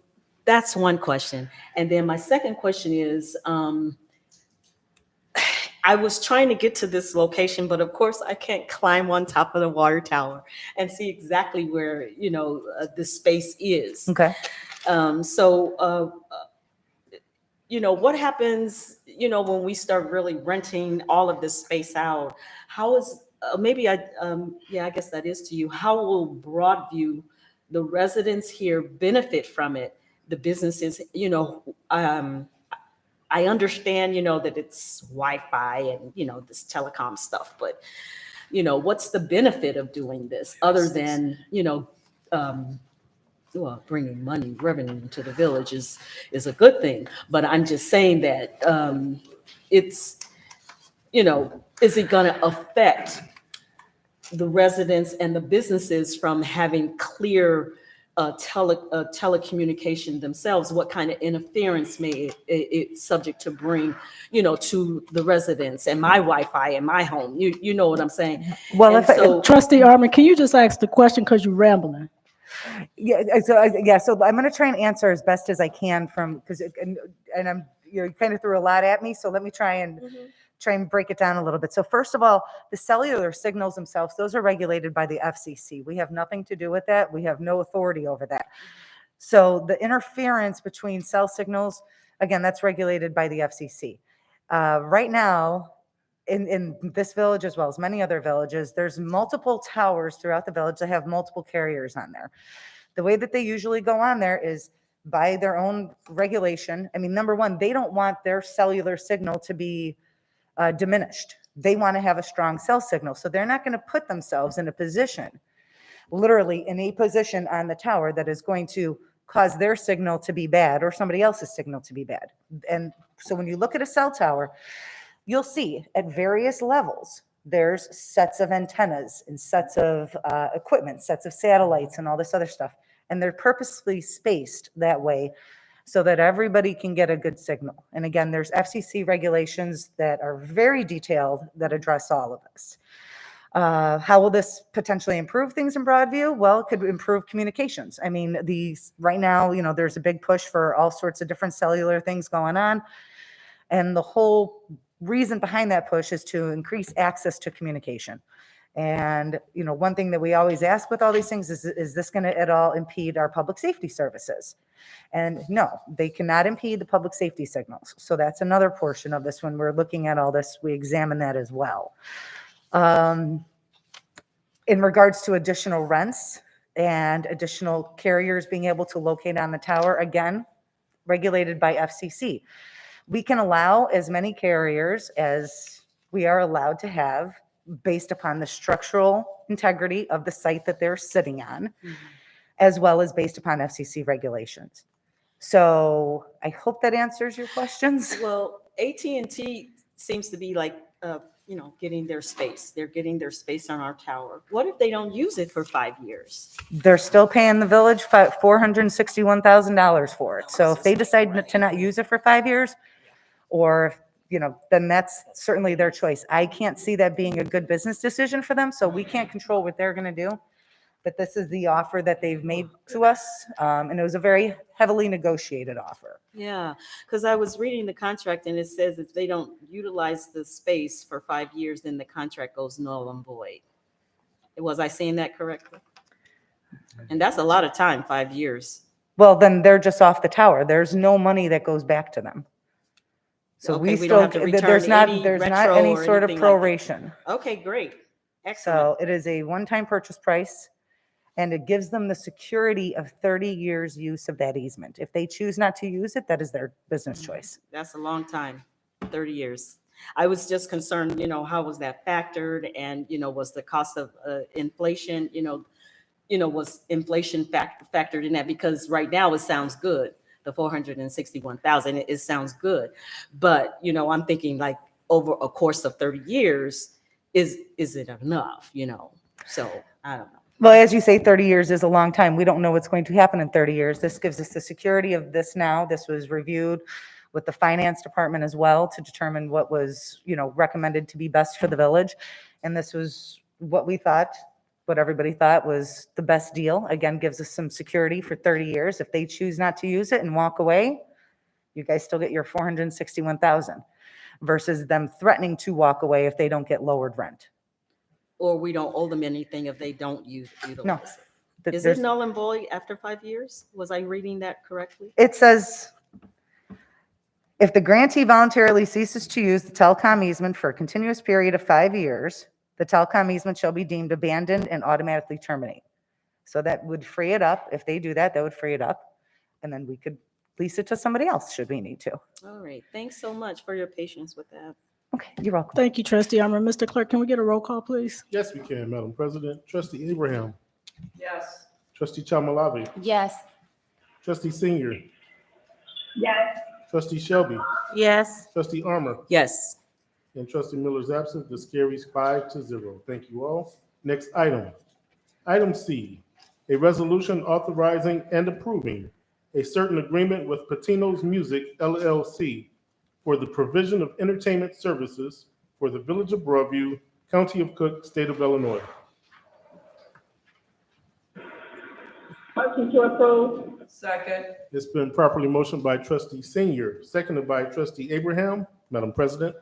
that's one question. And then my second question is, I was trying to get to this location, but of course I can't climb on top of the water tower and see exactly where, the space is. Okay. What happens, when we start really renting all of this space out? How is, I guess that is to you. How will Broadview, the residents here, benefit from it? The businesses, I understand, that it's Wi-Fi and, this telecom stuff, but, what's the benefit of doing this other than, bringing money, revenue into the village is a good thing. But I'm just saying that it's, is it going to affect the residents and the businesses from having clear telecommunication themselves? What kind of interference may it subject to bring, to the residents and my Wi-Fi in my home? You know what I'm saying? Well, Trustee Arman, can you just ask the question because you're rambling? So I'm going to try and answer as best as I can and I'm, you kind of threw a lot at me. So let me try and break it down a little bit. So first of all, the cellular signals themselves, those are regulated by the FCC. We have nothing to do with that. We have no authority over that. So the interference between cell signals, again, that's regulated by the FCC. Right now, in this village, as well as many other villages, there's multiple towers throughout the village that have multiple carriers on there. The way that they usually go on there is by their own regulation. I mean, number one, they don't want their cellular signal to be diminished. They want to have a strong cell signal. So they're not going to put themselves in a position, literally in a position on the tower that is going to cause their signal to be bad or somebody else's signal to be bad. And so when you look at a cell tower, you'll see at various levels, there's sets of antennas and sets of equipment, sets of satellites and all this other stuff. And they're purposely spaced that way so that everybody can get a good signal. And again, there's FCC regulations that are very detailed that address all of this. How will this potentially improve things in Broadview? Well, it could improve communications. I mean, right now, there's a big push for all sorts of different cellular things going on. And the whole reason behind that push is to increase access to communication. And, one thing that we always ask with all these things is this going to at all impede our public safety services? And no, they cannot impede the public safety signals. So that's another portion of this. When we're looking at all this, we examine that as well. In regards to additional rents and additional carriers being able to locate on the tower, again, regulated by FCC. We can allow as many carriers as we are allowed to have based upon the structural integrity of the site that they're sitting on, as well as based upon FCC regulations. So I hope that answers your questions. Well, AT&T seems to be like, getting their space. They're getting their space on our tower. What if they don't use it for 5 years? They're still paying the village $461,000 for it. So if they decide to not use it for 5 years, or, then that's certainly their choice. I can't see that being a good business decision for them. So we can't control what they're going to do. but this is the offer that they've made to us. And it was a very heavily negotiated offer. Yeah, because I was reading the contract and it says if they don't utilize the space for 5 years, then the contract goes null and void. Was I saying that correctly? And that's a lot of time, 5 years. Well, then they're just off the tower. There's no money that goes back to them. So Okay, we we don't still, have to return there's not any any retro or sort of anything like that. proration. Okay, great. Excellent. So it is a one-time purchase price, and it gives them the security of 30 years use of that easement. If they choose not to use it, that is their business choice. That's a long time, 30 years. I was just concerned, how was that factored? And, was the cost of inflation, was inflation factored in that? Because right now it sounds good. The 461,000, it sounds good. But, I'm thinking like over a course of 30 years, is it enough, So I don't know. Well, as you say, 30 years is a long time. We don't know what's going to happen in 30 years. This gives us the security of this now. This was reviewed with the finance department as well to determine what was, recommended to be best for the village. And this was what we thought, what everybody thought was the best deal. Again, gives us some security for 30 years. If they choose not to use it and walk away, you guys still get your 461,000 versus them threatening to walk away if they don't get lowered rent. Or we don't owe them anything if they don't utilize No. it. Is it null and void after 5 years? Was I reading that correctly? It says, if the grantee voluntarily ceases to use the telecom easement for a continuous period of 5 years, the telecom easement shall be deemed abandoned and automatically terminate. So that would free it up. If they do that, that would free it up. And then we could lease it to somebody else should we need to. All right. Thanks so much for your patience with that. Okay, you're welcome. Thank you, Trustee Armor. Mr. Clerk, can we get a roll call, please? Yes, we can, Madam President. Trustee Abraham, Yes. Trustee Chamalabi, Yes. Trustee Senior, Yes. Trustee Shelby, Yes. Trustee Armor, Yes. and Trustee Miller's absent. This carries 5-0. Thank you all. Next item. Item C, a resolution authorizing and approving a certain agreement with Patino's Music LLC for the provision of entertainment services for the Village of Broadview, County of Cook, State of Illinois. Motion to approve. Second. It's been properly motioned by Trustee Senior, seconded by Trustee Abraham. Madam President.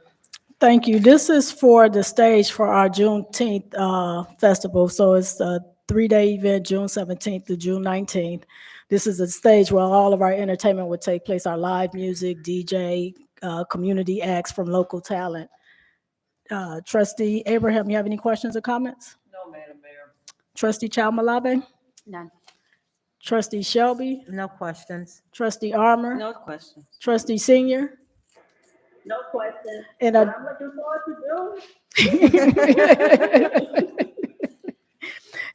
Thank you. This is for the stage for our Juneteenth festival. So it's a 3-day event, June 17th to June 19th. This is a stage where all of our entertainment would take place, our live music, DJ, community acts from local talent. Trustee Abraham, you have any questions or comments? No, Madam Mayor. Trustee Chalmalabe? None. Trustee Shelby? No questions. Trustee Armor? No questions. Trustee Senior? No question. And But I'm looking forward to doing.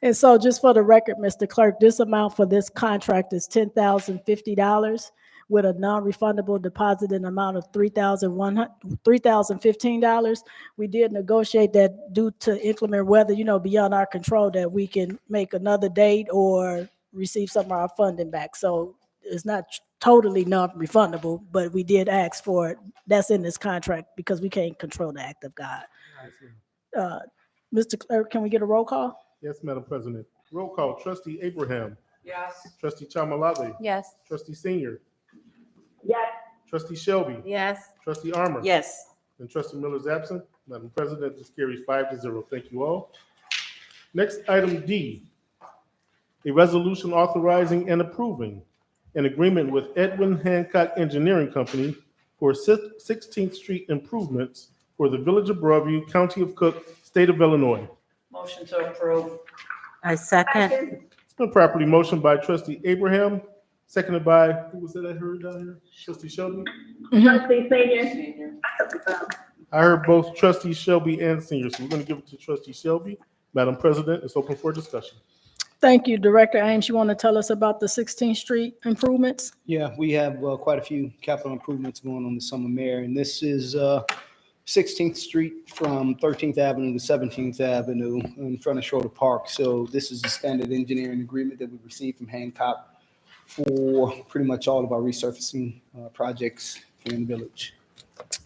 And so just for the record, Mr. Clerk, this amount for this contract is $10,050 with a non-refundable deposit in the amount of $3,015. We did negotiate that due to inclement weather, beyond our control, that we can make another date or receive some of our funding back. So it's not totally non-refundable, but we did ask for it. That's in this contract because we can't control the act of God. Mr. Clerk, can we get a roll call? Yes, Madam President. Roll call. Trustee Abraham, Yes. Trustee Chamalabi, Yes. Trustee Senior, Yes. Trustee Shelby, Yes. Trustee Armor. Yes. And Trustee Miller's absent. Madam President, this carries 5-0. Thank you all. Next, item D, a resolution authorizing and approving an agreement with Edwin Hancock Engineering Company for 16th Street improvements for the Village of Broadview, County of Cook, State of Illinois. Motion to approve. I second. It's been properly motioned by Trustee Abraham, seconded by, who was that I heard down here? Trustee Shelby? Trustee Senior. Senior. I heard both Trustee Shelby and Senior, so we're going to give it to Trustee Shelby. Madam President, it's open for discussion. Thank you. Director Ames, you want to tell us about the 16th Street improvements? Yeah, we have quite a few capital improvements going on this summer, Mayor, and this is 16th Street from 13th Avenue to 17th Avenue in front of Schroeder Park. So this is a standard engineering agreement that we received from Hancock for pretty much all of our resurfacing projects in the village.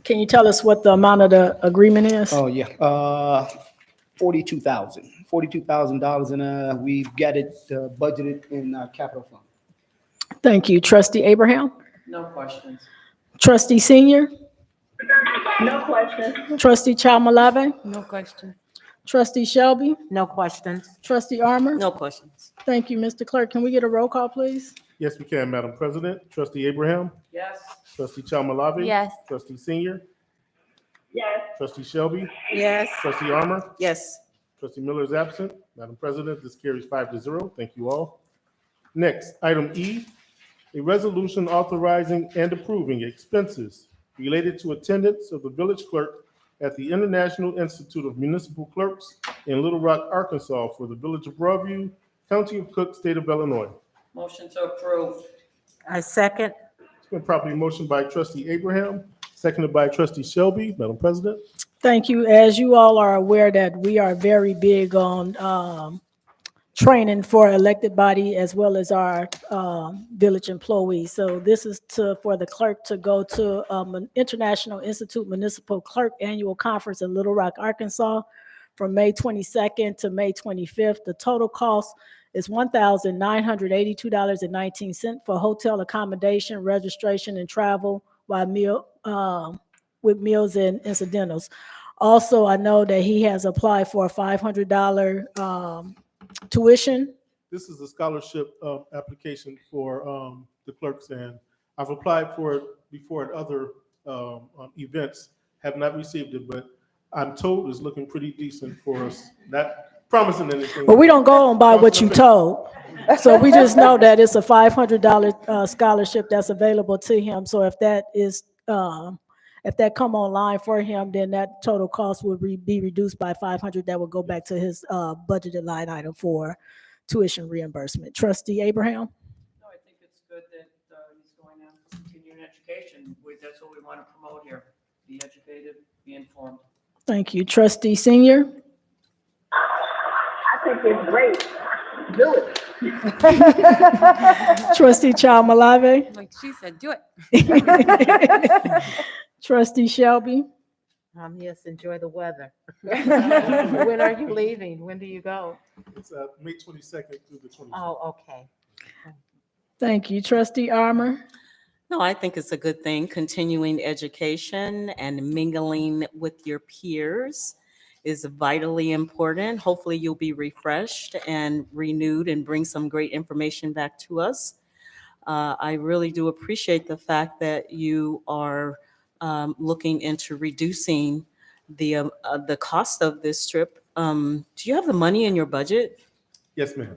Can you tell us what the amount of the agreement is? Oh, yeah, 42,000 $42,000, and we've got it budgeted in our capital fund. Thank you. Trustee Abraham? No questions. Trustee Senior? No question. Trustee Chalmalave? No question. Trustee Shelby? No questions. Trustee Armor? No questions. Thank you, Mr. Clerk. Can we get a roll call, please? Yes, we can, Madam President. Trustee Abraham, Yes. trustee Chalmalave. Yes. Trustee Senior, Yes. trustee Shelby, Yes. trustee Armor, Yes. trustee Miller is absent. Madam President, this carries 5-0. Thank you all. Next, item E, a resolution authorizing and approving expenses related to attendance of the village clerk at the International Institute of Municipal Clerks in Little Rock, Arkansas for the village of Broadview, county of Cook, state of Illinois. Motion to approve. I second. It's been properly motioned by trustee Abraham, seconded by trustee Shelby. Madam President. Thank you. As you all are aware that we are very big on training for elected body as well as our village employees. So this is for the clerk to go to International Institute Municipal Clerk Annual Conference in Little Rock, Arkansas from May 22nd to May 25th. The total cost is $1,982.19 for hotel accommodation, registration, and travel with meals and incidentals. Also, I know that he has applied for a $500 tuition. This is a scholarship application for the clerks, and I've applied for it before at other events, have not received it, but I'm told it's looking pretty decent for us. Not promising anything. But we don't go on by what you told. So we just know that it's a $500 scholarship that's available to him. So if that is, if that come online for him, then that total cost would be reduced by $500. That would go back to his budgeted line item for tuition reimbursement. Trustee Abraham? No, I think it's good that he's going on for continuing education. That's what we want to promote here. Be educated, be informed. Thank you. Trustee Senior? I think it's great. Do it. Trustee Chalmalave? Like she said, do it. Trustee Shelby? Yes, enjoy the weather. When are you leaving? When do you go? It's May 22nd through the 25th. Oh, okay. Thank you. Trustee Armor? No, I think it's a good thing. Continuing education and mingling with your peers is vitally important. Hopefully you'll be refreshed and renewed and bring some great information back to us. I really do appreciate the fact that you are looking into reducing the cost of this trip. Do you have the money in your budget? Yes, ma'am.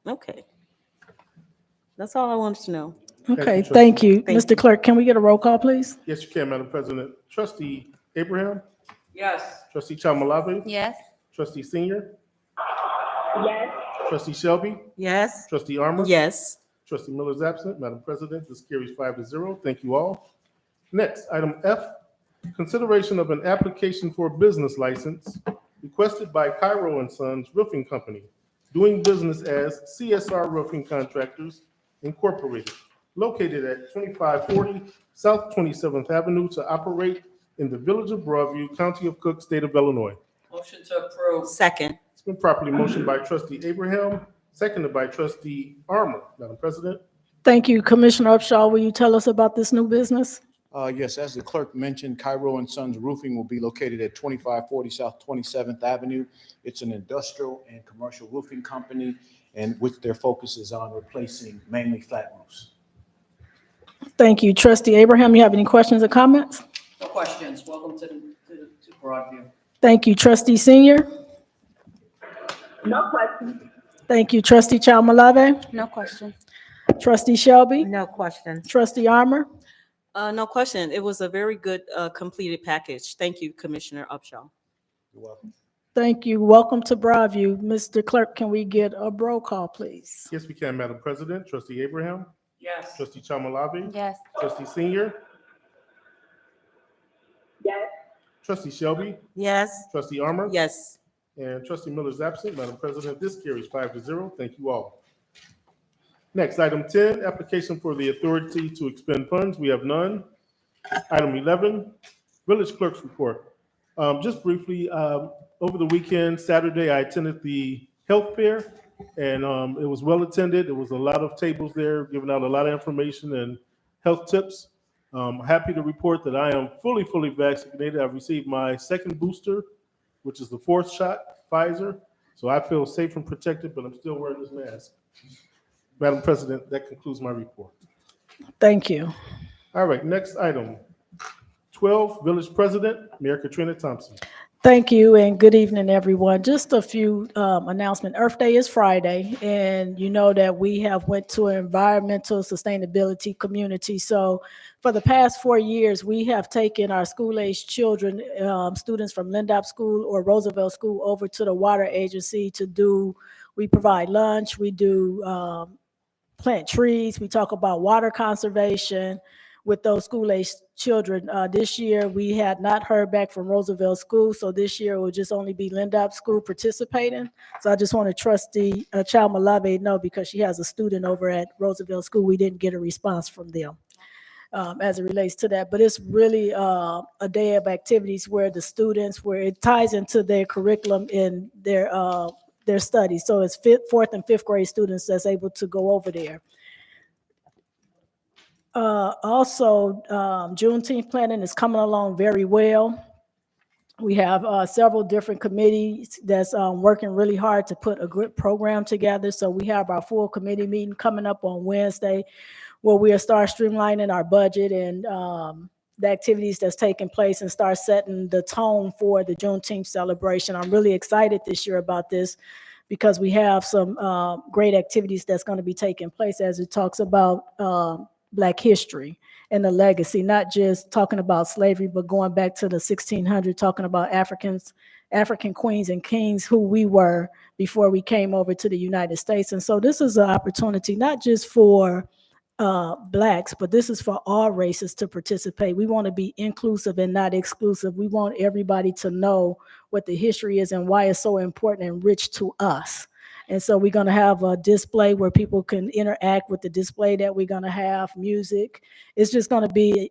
Okay. That's all I wanted to know. Okay, thank you. Thank Mr. Clerk, can we get a roll call, please? Yes, you can, Madam President. Trustee Abraham, Yes. trustee Chalmalave, Yes. trustee Senior, Yes. trustee Shelby, Yes. trustee Armor. Yes. Trustee Miller is absent. Madam President, this carries 5-0. Thank you all. Next, item F, consideration of an application for a business license requested by Cairo and Sons Roofing Company, doing business as CSR Roofing Contractors Incorporated, located at 2540 South 27th Avenue to operate in the village of Broadview, county of Cook, state of Illinois. Motion to approve. Second. It's been properly motioned by trustee Abraham, seconded by trustee Armor. Madam President. Thank you. Commissioner Upshaw, will you tell us about this new business? Yes, as the clerk mentioned, Cairo and Sons Roofing will be located at 2540 South 27th Avenue. It's an industrial and commercial roofing company, and which their focus is on replacing mainly flat roofs. Thank you. Trustee Abraham, you have any questions or comments? No questions. Welcome to Broadview. Thank you. Trustee Senior? No question. Thank you. Trustee Chalmalave? No question. Trustee Shelby? No questions. Trustee Armor? No question. It was a very good completed package. Thank you, Commissioner Upshaw. You're welcome. Thank you. Welcome to Broadview. Mr. Clerk, can we get a roll call, please? Yes, we can, Madam President. Trustee Abraham, Yes. trustee Chalmalave, Yes. trustee Senior, Yes. trustee Shelby, Yes. trustee Armor. Yes. And trustee Miller is absent. Madam President, this carries 5-0. Thank you all. Next, item 10, application for the authority to expend funds. We have none. Item 11, village clerk's report. Just briefly, over the weekend, Saturday, I attended the health fair, and it was well attended. There was a lot of tables there giving out a lot of information and health tips. Happy to report that I am fully vaccinated. I've received my second booster, which is the fourth shot, Pfizer. So I feel safe and protected, but I'm still wearing this mask. Madam President, that concludes my report. Thank you. All right, next item. 12, Village President, Mayor Katrina Thompson. Thank you, and good evening, everyone. Just a few announcements. Earth Day is Friday, and you know that we have went to an environmental sustainability community. So for the past 4 years, we have taken our school-aged children, students from Lindop School or Roosevelt School, over to the water agency we provide lunch, we do plant trees, we talk about water conservation with those school-aged children. This year, we had not heard back from Roosevelt School, so this year it will just only be Lindop School participating. So I just want to Trustee Child Malave know, because she has a student over at Roosevelt School, we didn't get a response from them as it relates to that. But it's really a day of activities where the students, where it ties into their curriculum in their studies. So it's fourth and fifth grade students that's able to go over there. Also, Juneteenth planning is coming along very well. We have several different committees that's working really hard to put a good program together. So we have our full committee meeting coming up on Wednesday, where we'll start streamlining our budget and the activities that's taking place and start setting the tone for the Juneteenth celebration. I'm really excited this year about this, because we have some great activities that's going to be taking place as it talks about Black history and the legacy, not just talking about slavery, but going back to the 1600s, talking about African queens and kings, who we were before we came over to the United States. And so this is an opportunity not just for Blacks, but this is for all races to participate. We want to be inclusive and not exclusive. We want everybody to know what the history is and why it's so important and rich to us. And so we're going to have a display where people can interact with the display that we're going to have, music. It's just going to be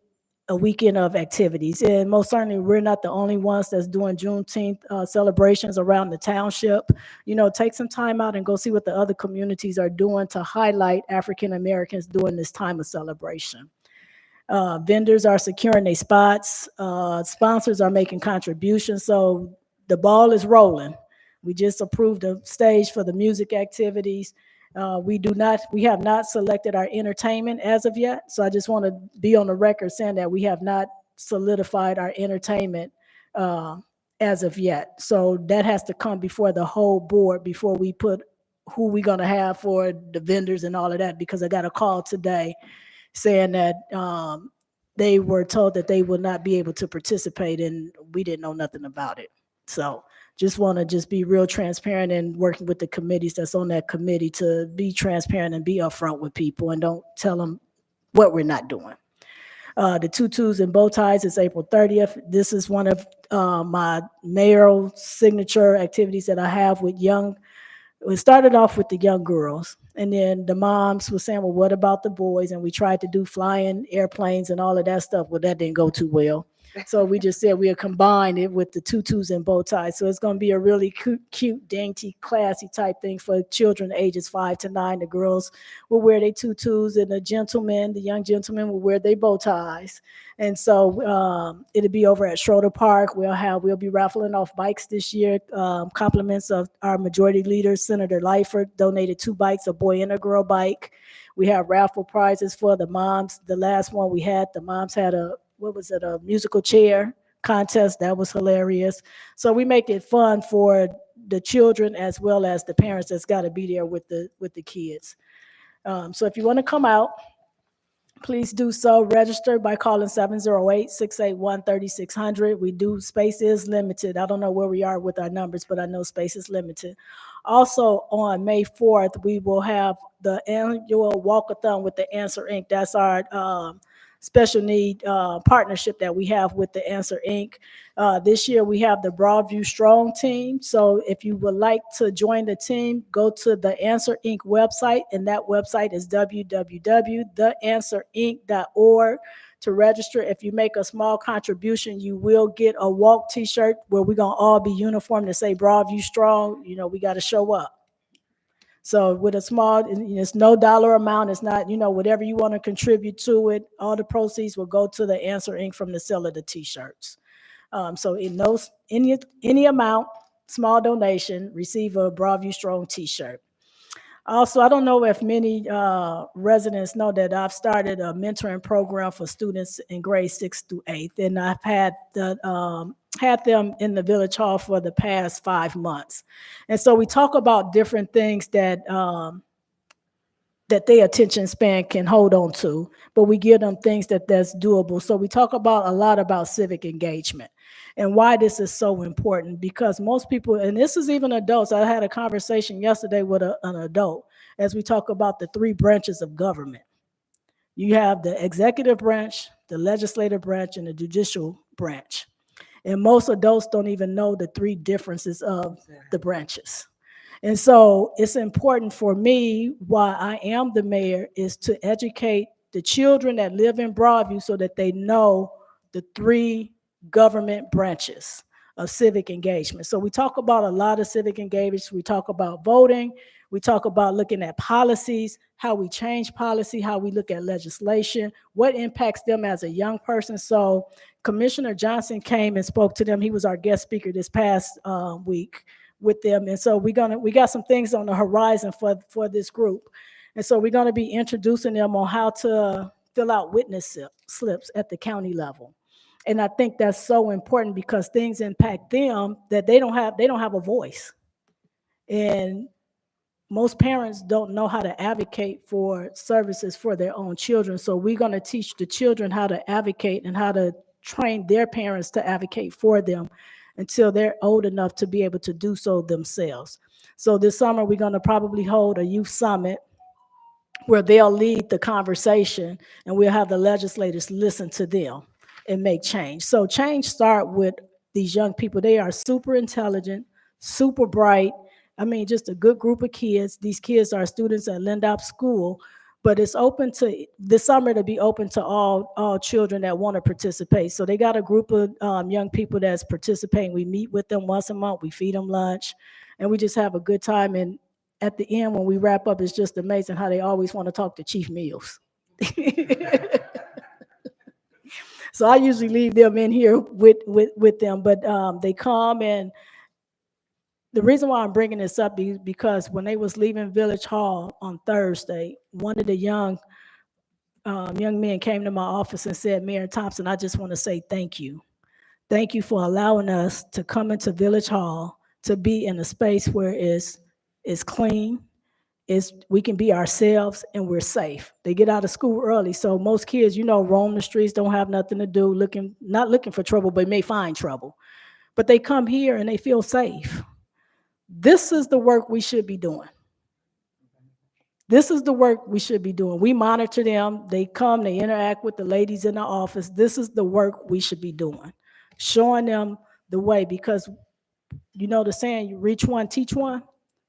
a weekend of activities. And most certainly, we're not the only ones that's doing Juneteenth celebrations around the township. You know, take some time out and go see what the other communities are doing to highlight African Americans during this time of celebration. Vendors are securing their spots. Sponsors are making contributions. So the ball is rolling. We just approved a stage for the music activities. We have not selected our entertainment as of yet. So I just want to be on the record saying that we have not solidified our entertainment as of yet. So that has to come before the whole board, before we put who we're going to have for the vendors and all of that, because I got a call today saying that they were told that they would not be able to participate, and we didn't know nothing about it. So just want to just be real transparent and working with the committees that's on that committee to be transparent and be upfront with people and don't tell them what we're not doing. The tutus and bow ties is April 30th. This is one of my mayoral signature activities that I have with we started off with the young girls, and then the moms were saying, well, what about the boys? And we tried to do flying airplanes and all of that stuff. Well, that didn't go too well. So we just said we'll combine it with the tutus and bow ties. So it's going to be a really cute, dainty, classy type thing for children ages 5 to 9. The girls will wear their tutus, and the young gentlemen will wear their bow ties. And so it'll be over at Schroeder Park. We'll be raffling off bikes this year. Compliments of our majority leader, Senator Lightford, donated 2 bikes, a boy and a girl bike. We have raffle prizes for the moms. The last one we had, the moms had a musical chair contest. That was hilarious. So we make it fun for the children as well as the parents that's got to be there with the kids. So if you want to come out, please do so. Register by calling 708-681-3600. Space is limited. I don't know where we are with our numbers, but I know space is limited. Also on May 4th, we will have the annual walkathon with the Answer Inc. That's our special need partnership that we have with the Answer Inc. This year we have the Broadview Strong team. So if you would like to join the team, go to the Answer Inc. website, and that website is www.theanswerinc.org. to register. If you make a small contribution, you will get a walk t-shirt where we're going to all be uniform to say Broadview Strong. You know, we got to show up. So with a small, it's no dollar amount. It's not, whatever you want to contribute to it, all the proceeds will go to the Answer Inc. from the sale of the t-shirts. So in those, any amount, small donation, receive a Broadview Strong t-shirt. Also, I don't know if many residents know that I've started a mentoring program for students in grades 6 through 8, and I've had them in the Village Hall for the past 5 months. And so we talk about different things that their attention span can hold on to, but we give them things that's doable. So we talk about a lot about civic engagement and why this is so important, because most people, and this is even adults, I had a conversation yesterday with an adult as we talk about the 3 branches of government. You have the executive branch, the legislative branch, and the judicial branch. And most adults don't even know the 3 differences of the branches. And so it's important for me, why I am the mayor, is to educate the children that live in Broadview so that they know the 3 government branches of civic engagement. So we talk about a lot of civic engagement. We talk about voting. We talk about looking at policies, how we change policy, how we look at legislation, what impacts them as a young person. So Commissioner Johnson came and spoke to them. He was our guest speaker this past week with them. And so we got some things on the horizon for this group. And so we're gonna be introducing them on how to fill out witness slips at the county level. And I think that's so important because things impact them that they don't have a voice. And most parents don't know how to advocate for services for their own children. So we're gonna teach the children how to advocate and how to train their parents to advocate for them until they're old enough to be able to do so themselves. So this summer, we're going to probably hold a youth summit where they'll lead the conversation and we'll have the legislators listen to them and make change. So change start with these young people. They are super intelligent, super bright. I mean, just a good group of kids. These kids are students at Lindop School, but it's open to this summer to be open to all children that want to participate. So they got a group of young people that's participating. We meet with them once a month. We feed them lunch, and we just have a good time. And at the end, when we wrap up, it's just amazing how they always want to talk to Chief Mills. So I usually leave them in here with them, but they come. And the reason why I'm bringing this up is because when they was leaving Village Hall on Thursday, one of the young men came to my office and said, Mayor Thompson, I just want to say thank you. Thank you for allowing us to come into Village Hall to be in a space where it's clean, we can be ourselves, and we're safe. They get out of school early, so most kids, roam the streets, don't have nothing to do, not looking for trouble, but may find trouble. But they come here and they feel safe. This is the work we should be doing. This is the work we should be doing. We monitor them. They come, they interact with the ladies in the office. This is the work we should be doing, showing them the way, because you know the saying, you reach one, teach one.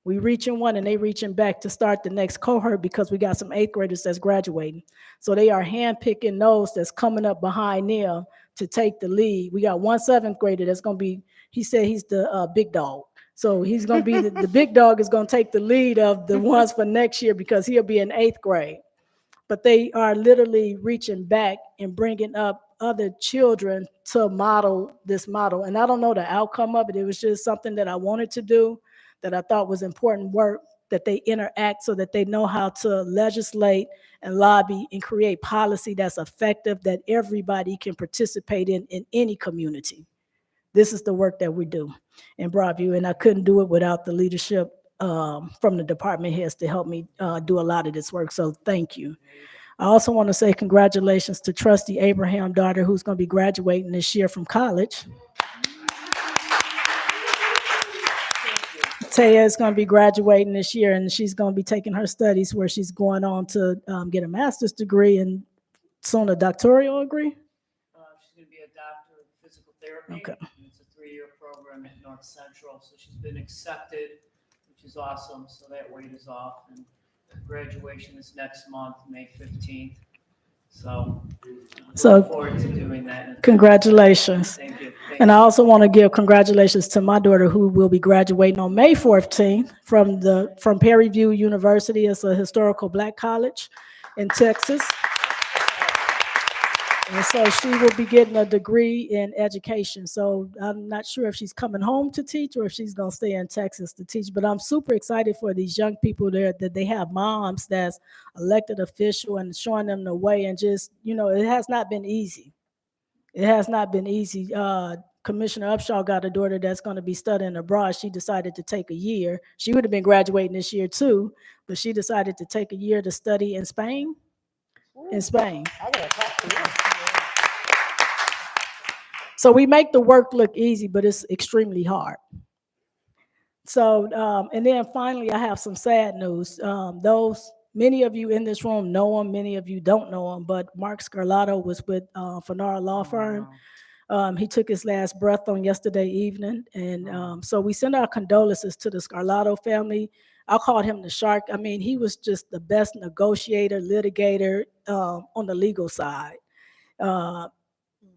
We reaching one and they reaching back to start the next cohort because we got some 8th graders that's graduating. So they are handpicking those that's coming up behind them to take the lead. We got one 7th grader that's going to be, he said he's the big dog. So he's going to be, the big dog is going to take the lead of the ones for next year because he'll be in 8th grade. But they are literally reaching back and bringing up other children to model this model. And I don't know the outcome of it. It was just something that I wanted to do, that I thought was important work, that they interact so that they know how to legislate and lobby and create policy that's effective, that everybody can participate in any community. This is the work that we do in Broadview, and I couldn't do it without the leadership from the department heads to help me do a lot of this work, so thank you. I also want to say congratulations to Trustee Abraham daughter, who's going to be graduating this year from college. Taya is going to be graduating this year, and she's going to be taking her studies where she's going on to get a master's degree and soon a doctoral degree. She's going to be a doctor of physical therapy. Okay. It's a 3-year program at North Central, so she's been accepted, which is awesome. So that weight is off, and graduation is next month, May 15th. So So- look forward to doing that. Congratulations. Thank you. And I also want to give congratulations to my daughter who will be graduating on May 14th from Perry View University. It's a historical black college in Texas. And so she will be getting a degree in education. So I'm not sure if she's coming home to teach or if she's going to stay in Texas to teach. But I'm super excited for these young people there that they have moms that's elected official and showing them the way. And just, it has not been easy. It has not been easy. Commissioner Upshaw got a daughter that's going to be studying abroad. She decided to take a year. She would have been graduating this year too, but she decided to take a year to study in Spain. In Spain. So we make the work look easy, but it's extremely hard. So, and then finally, I have some sad news. Many of you in this room know him, many of you don't know him, but Mark Scarlato was with Fanara Law Firm. He took his last breath on yesterday evening. And so we send our condolences to the Scarlato family. I called him the shark. I mean, he was just the best negotiator, litigator on the legal side.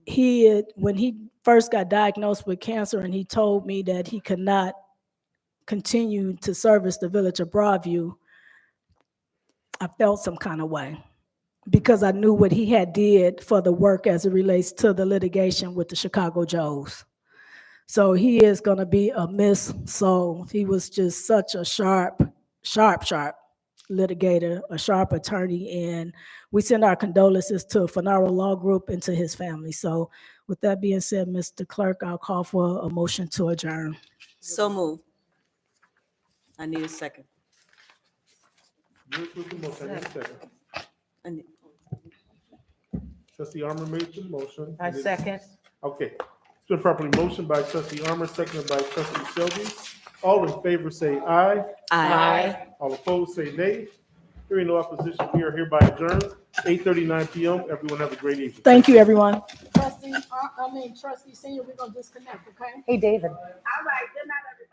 When he first got diagnosed with cancer and he told me that he could not continue to service the village of Broadview, I felt some kind of way because I knew what he had did for the work as it relates to the litigation with the Chicago Joes. So he is going to be a missed soul. He was just such a sharp litigator, a sharp attorney, and we send our condolences to Fanaro Law Group and to his family. So with that being said, Mr. Clerk, I'll call for a motion to adjourn. So moved. I need a second. I need- Trustee Armour made the motion. I second. Okay. It's been properly motioned by Trustee Armour, seconded by Trustee Shelby. All in favor say aye. Aye. All opposed say nay. Hearing no opposition, we are hereby adjourned. 8:39 p.m. Everyone have a great evening. Thank you, everyone. Trustee Senior, we're going to disconnect, okay? Hey, David. All right, good night, everybody.